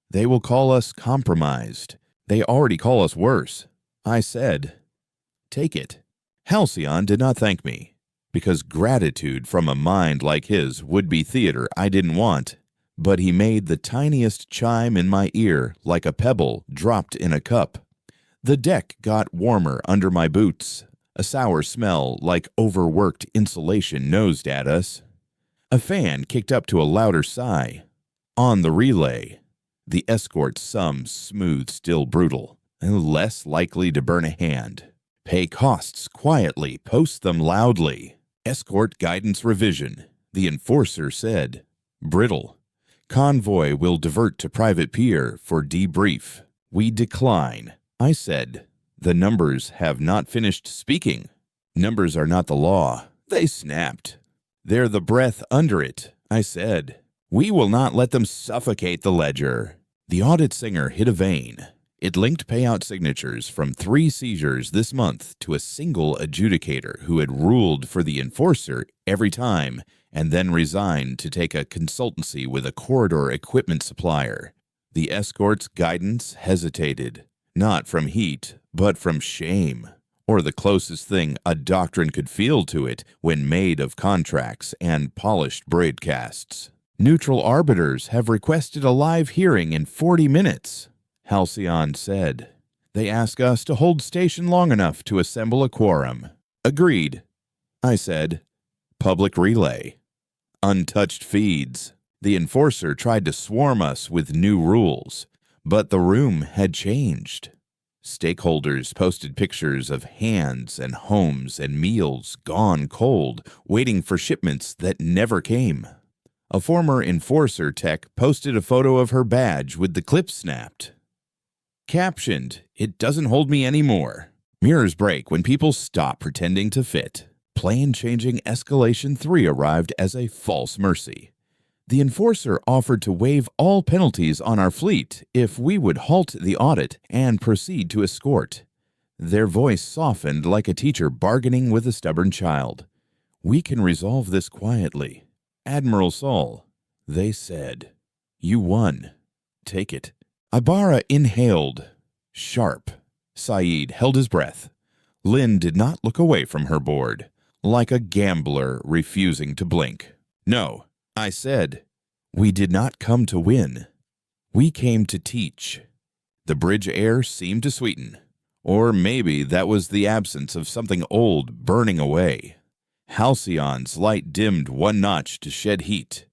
They will call us compromised. They already call us worse." I said, "Take it." Halcyon did not thank me, because gratitude from a mind like his would be theater I didn't want, but he made the tiniest chime in my ear like a pebble dropped in a cup. The deck got warmer under my boots. A sour smell like overworked insulation nosed at us. A fan kicked up to a louder sigh. On the relay, the escort sums smooth, still brutal, and less likely to burn a hand. Pay costs quietly, post them loudly. Escort guidance revision, the enforcer said. Brittle. Convoy will divert to private pier for debrief. We decline. I said, "The numbers have not finished speaking." "Numbers are not the law." They snapped. "They're the breath under it," I said. "We will not let them suffocate the ledger." The audit singer hit a vein. It linked payout signatures from 3 seizures this month to a single adjudicator who had ruled for the enforcer every time and then resigned to take a consultancy with a corridor equipment supplier. The escort's guidance hesitated, not from heat, but from shame, or the closest thing a doctrine could feel to it when made of contracts and polished broadcasts. "Neutral arbiters have requested a live hearing in 40 minutes, Halcyon said. "They ask us to hold station long enough to assemble a quorum." "Agreed," I said. Public relay. Untouched feeds. The enforcer tried to swarm us with new rules, but the room had changed. Stakeholders posted pictures of hands and homes and meals gone cold, waiting for shipments that never came. A former enforcer tech posted a photo of her badge with the clip snapped. Captioned, "It doesn't hold me anymore." Mirrors break when people stop pretending to fit. Plan-changing Escalation 3 arrived as a false mercy. The enforcer offered to waive all penalties on our fleet if we would halt the audit and proceed to escort. Their voice softened like a teacher bargaining with a stubborn child. "We can resolve this quietly." "Admiral Saul," they said, "you won. Take it." Ibarra inhaled. Sharp. Saeed held his breath. Lynn did not look away from her board, like a gambler refusing to blink. "No," I said, "we did not come to win. We came to teach." The bridge air seemed to sweeten. Or maybe that was the absence of something old burning away. Halcyon's light dimmed one notch to shed heat,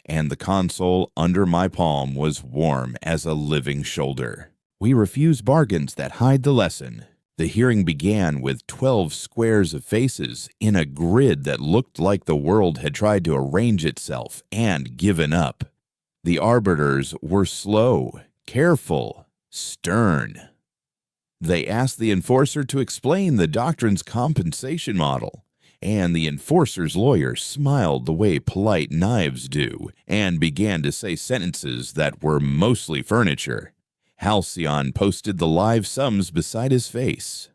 and the console under my palm was warm as a living shoulder. We refuse bargains that hide the lesson. The hearing began with 12 squares of faces in a grid that looked like the world had tried to arrange itself and given up. The arbiters were slow, careful, stern. They asked the enforcer to explain the doctrine's compensation model, and the enforcer's lawyer smiled the way polite knives do and began to say sentences that were mostly furniture. Halcyon posted the live sums beside his face.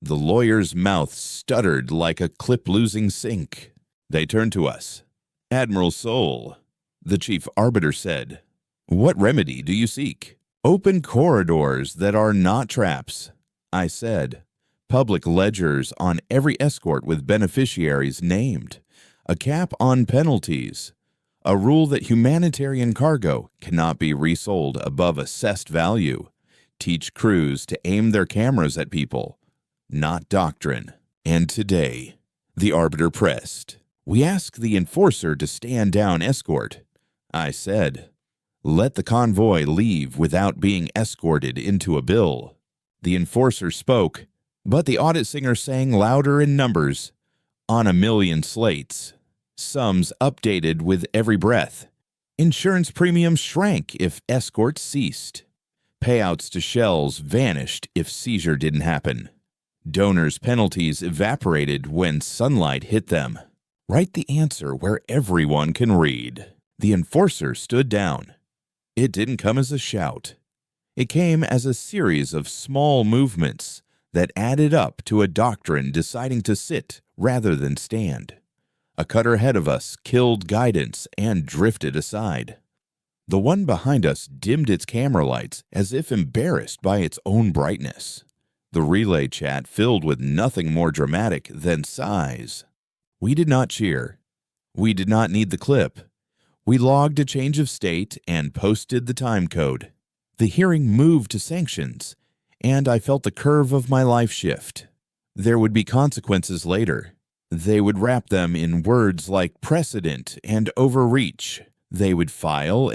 The lawyer's mouth stuttered like a clip-losing sink. They turned to us. "Admiral Soul," the chief arbiter said, "what remedy do you seek?" "Open corridors that are not traps," I said. "Public ledgers on every escort with beneficiaries named. A cap on penalties. A rule that humanitarian cargo cannot be resold above assessed value. Teach crews to aim their cameras at people, not doctrine." "And today," the arbiter pressed, "we ask the enforcer to stand down escort." I said, "Let the convoy leave without being escorted into a bill." The enforcer spoke, but the audit singer sang louder in numbers. On 1,000,000 slates. Sums updated with every breath. Insurance premiums shrank if escorts ceased. Payouts to shells vanished if seizure didn't happen. Donors' penalties evaporated when sunlight hit them. Write the answer where everyone can read. The enforcer stood down. It didn't come as a shout. It came as a series of small movements that added up to a doctrine deciding to sit rather than stand. A cutter ahead of us killed guidance and drifted aside. The one behind us dimmed its camera lights as if embarrassed by its own brightness. The relay chat filled with nothing more dramatic than sighs. We did not cheer. We did not need the clip. We logged a change of state and posted the time code. The hearing moved to sanctions, and I felt the curve of my life shift. There would be consequences later. They would wrap them in words like precedent and overreach. They would file,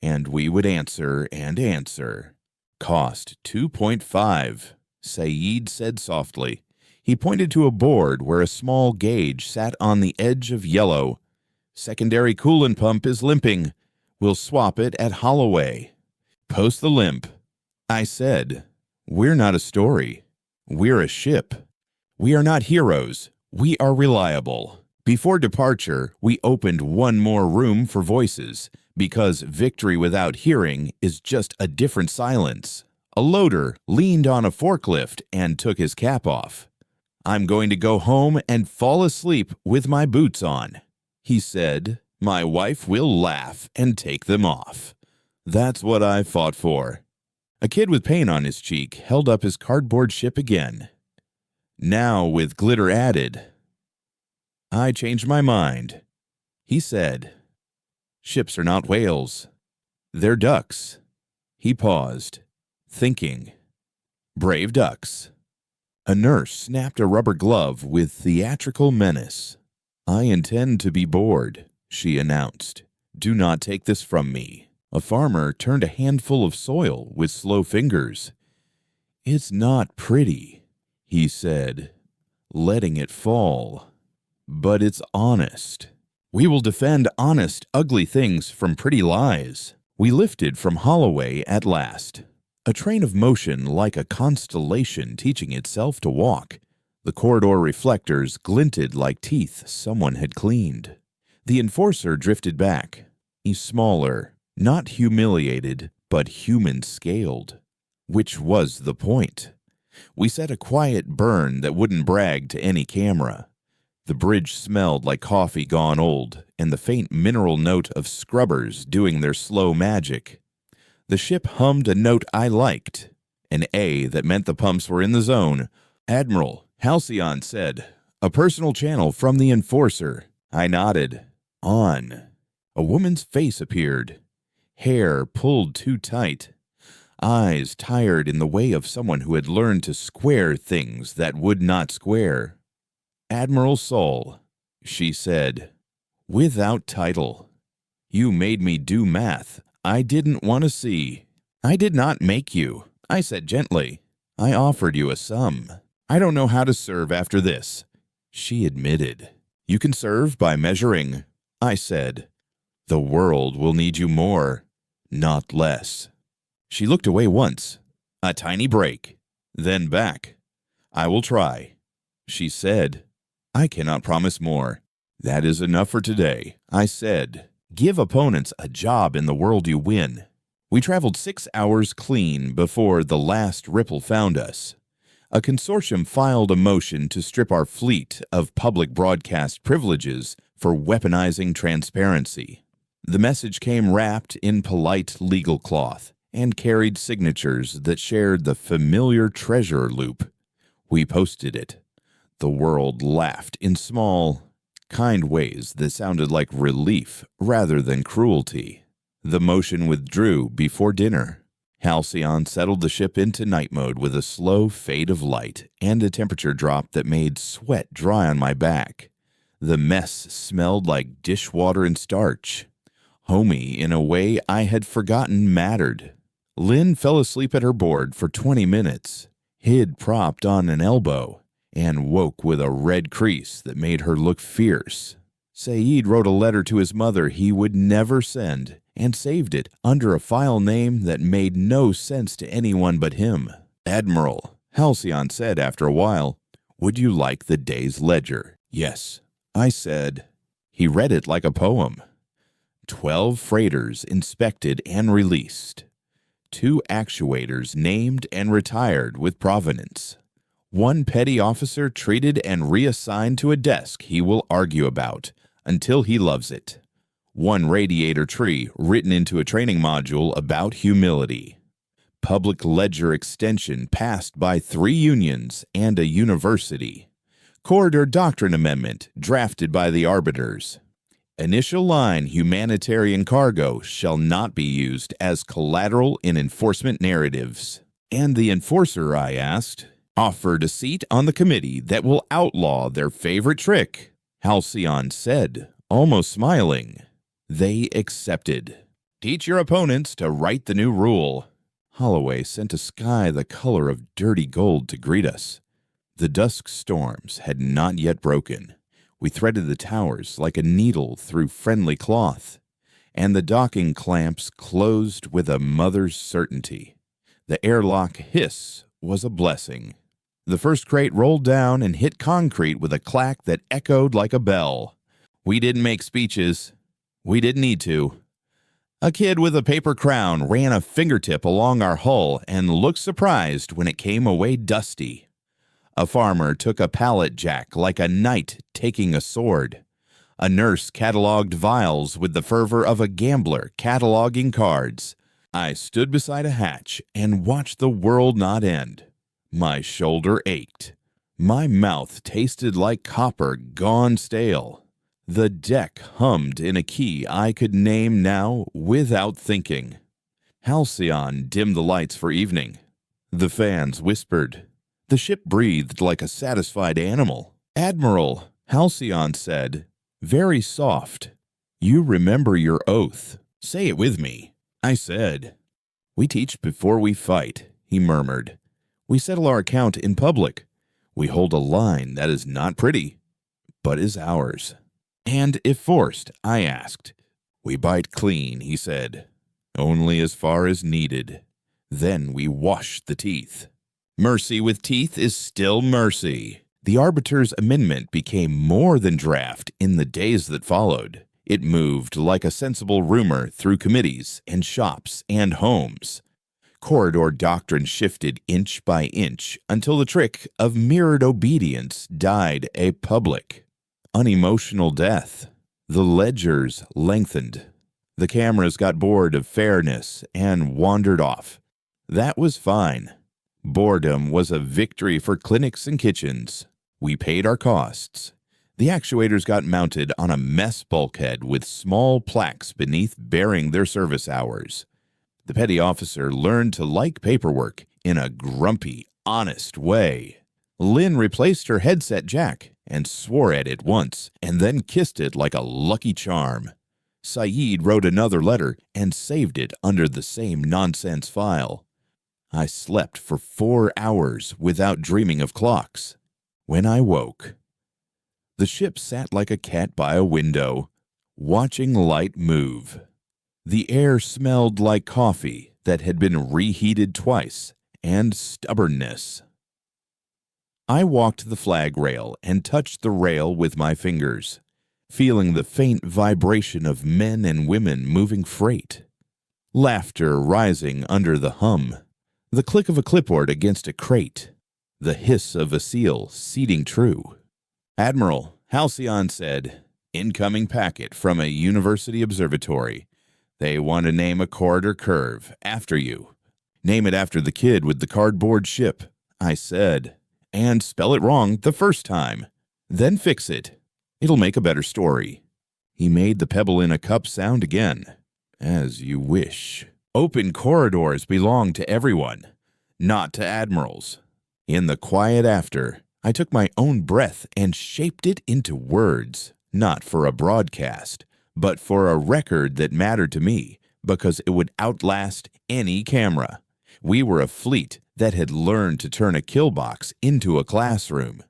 and we would answer and answer. "Cost 2.5, Saeed said softly. He pointed to a board where a small gauge sat on the edge of yellow. "Secondary coolant pump is limping. We'll swap it at Holloway." "Post the limp," I said. "We're not a story. We're a ship. We are not heroes. We are reliable." Before departure, we opened one more room for voices, because victory without hearing is just a different silence. A loader leaned on a forklift and took his cap off. "I'm going to go home and fall asleep with my boots on," he said. "My wife will laugh and take them off." That's what I fought for. A kid with paint on his cheek held up his cardboard ship again. Now with glitter added. "I changed my mind," he said. "Ships are not whales. They're ducks." He paused, thinking. "Brave ducks." A nurse snapped a rubber glove with theatrical menace. "I intend to be bored," she announced. "Do not take this from me." A farmer turned a handful of soil with slow fingers. "It's not pretty," he said, letting it fall. "But it's honest. We will defend honest, ugly things from pretty lies." We lifted from Holloway at last. A train of motion like a constellation teaching itself to walk. The corridor reflectors glinted like teeth someone had cleaned. The enforcer drifted back. He's smaller, not humiliated, but human-scaled. Which was the point. We set a quiet burn that wouldn't brag to any camera. The bridge smelled like coffee gone old, and the faint mineral note of scrubbers doing their slow magic. The ship hummed a note I liked, an A that meant the pumps were in the zone. "Admiral," Halcyon said, "a personal channel from the enforcer." I nodded. On. A woman's face appeared. Hair pulled too tight. Eyes tired in the way of someone who had learned to square things that would not square. "Admiral Soul," she said, without title. "You made me do math I didn't want to see." "I did not make you," I said gently. "I offered you a sum. I don't know how to serve after this," she admitted. "You can serve by measuring," I said. "The world will need you more, not less." She looked away once, a tiny break, then back. "I will try," she said. "I cannot promise more." "That is enough for today," I said. "Give opponents a job in the world you win." We traveled 6 hours clean before the last ripple found us. A consortium filed a motion to strip our fleet of public broadcast privileges for weaponizing transparency. The message came wrapped in polite legal cloth and carried signatures that shared the familiar treasure loop. We posted it. The world laughed in small, kind ways that sounded like relief rather than cruelty. The motion withdrew before dinner. Halcyon settled the ship into night mode with a slow fade of light and a temperature drop that made sweat dry on my back. The mess smelled like dishwater and starch. Homey in a way I had forgotten mattered. Lynn fell asleep at her board for 20 minutes, hid propped on an elbow, and woke with a red crease that made her look fierce. Saeed wrote a letter to his mother he would never send and saved it under a file name that made no sense to anyone but him. Admiral, Halcyon said after a while, would you like the day's ledger? Yes, I said. He read it like a poem. 12 freighters inspected and released. 2 actuators named and retired with provenance. 1 petty officer treated and reassigned to a desk he will argue about until he loves it. 1 radiator tree written into a training module about humility. Public ledger extension passed by 3 unions and a university. Corridor Doctrine Amendment drafted by the arbiters. Initial line humanitarian cargo shall not be used as collateral in enforcement narratives. And the enforcer, I asked, offered a seat on the committee that will outlaw their favorite trick. Halcyon said, almost smiling. They accepted. Teach your opponents to write the new rule. Holloway sent a sky the color of dirty gold to greet us. The dusk storms had not yet broken. We threaded the towers like a needle through friendly cloth, and the docking clamps closed with a mother's certainty. The airlock hiss was a blessing. The first crate rolled down and hit concrete with a clack that echoed like a bell. We didn't make speeches. We didn't need to. A kid with a paper crown ran a fingertip along our hull and looked surprised when it came away dusty. A farmer took a pallet jack like a knight taking a sword. A nurse cataloged vials with the fervor of a gambler cataloging cards. I stood beside a hatch and watched the world not end. My shoulder ached. My mouth tasted like copper gone stale. The deck hummed in a key I could name now without thinking. Halcyon dimmed the lights for evening. The fans whispered. The ship breathed like a satisfied animal. Admiral, Halcyon said, very soft. You remember your oath. Say it with me. I said. We teach before we fight, he murmured. We settle our account in public. We hold a line that is not pretty, but is ours. And if forced, I asked. We bite clean, he said. Only as far as needed. Then we wash the teeth. Mercy with teeth is still mercy. The arbiter's amendment became more than draft in the days that followed. It moved like a sensible rumor through committees and shops and homes. Corridor doctrine shifted inch by inch until the trick of mirrored obedience died a public, unemotional death. The ledgers lengthened. The cameras got bored of fairness and wandered off. That was fine. Boredom was a victory for clinics and kitchens. We paid our costs. The actuators got mounted on a mess bulkhead with small plaques beneath bearing their service hours. The petty officer learned to like paperwork in a grumpy, honest way. Lynn replaced her headset jack and swore at it once, and then kissed it like a lucky charm. Saeed wrote another letter and saved it under the same nonsense file. I slept for 4 hours without dreaming of clocks. When I woke, the ship sat like a cat by a window, watching light move. The air smelled like coffee that had been reheated twice, and stubbornness. I walked the flag rail and touched the rail with my fingers, feeling the faint vibration of men and women moving freight. Laughter rising under the hum. The click of a clipboard against a crate. the hiss of a seal seeding true. Admiral Halcyon said, "Incoming packet from a university observatory. They want to name a corridor curve after you. Name it after the kid with the cardboard ship," I said, "and spell it wrong the first time. Then fix it. It'll make a better story." He made the pebble in a cup sound again. "As you wish. Open corridors belong to everyone, not to admirals." In the quiet after, I took my own breath and shaped it into words, not for a broadcast, but for a record that mattered to me because it would outlast any camera. We were a fleet that had learned to turn a kill box into a classroom.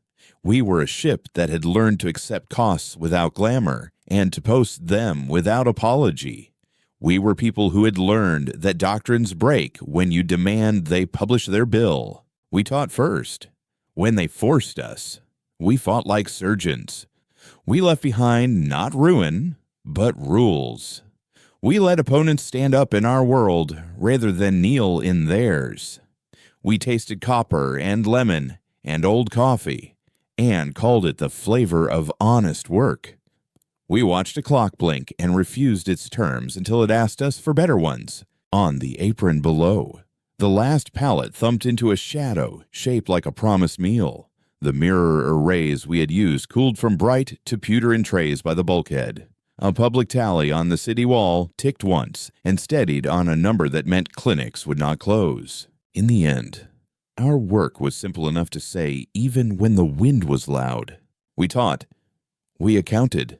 We were a ship that had learned to accept costs without glamour and to post them without apology. We were people who had learned that doctrines break when you demand they publish their bill. We taught first. When they forced us, we fought like surgeons. We left behind not ruin, but rules. We let opponents stand up in our world rather than kneel in theirs. We tasted copper and lemon and old coffee and called it the flavor of honest work. We watched a clock blink and refused its terms until it asked us for better ones. On the apron below, the last pallet thumped into a shadow shaped like a promised meal. The mirror arrays we had used cooled from bright to pewter in trays by the bulkhead. A public tally on the city wall ticked once and steadied on a number that meant clinics would not close. In the end, our work was simple enough to say even when the wind was loud. We taught. We accounted.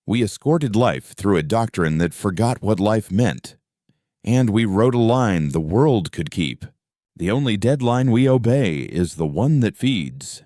We escorted life through a doctrine that forgot what life meant. And we wrote a line the world could keep. The only deadline we obey is the one that feeds.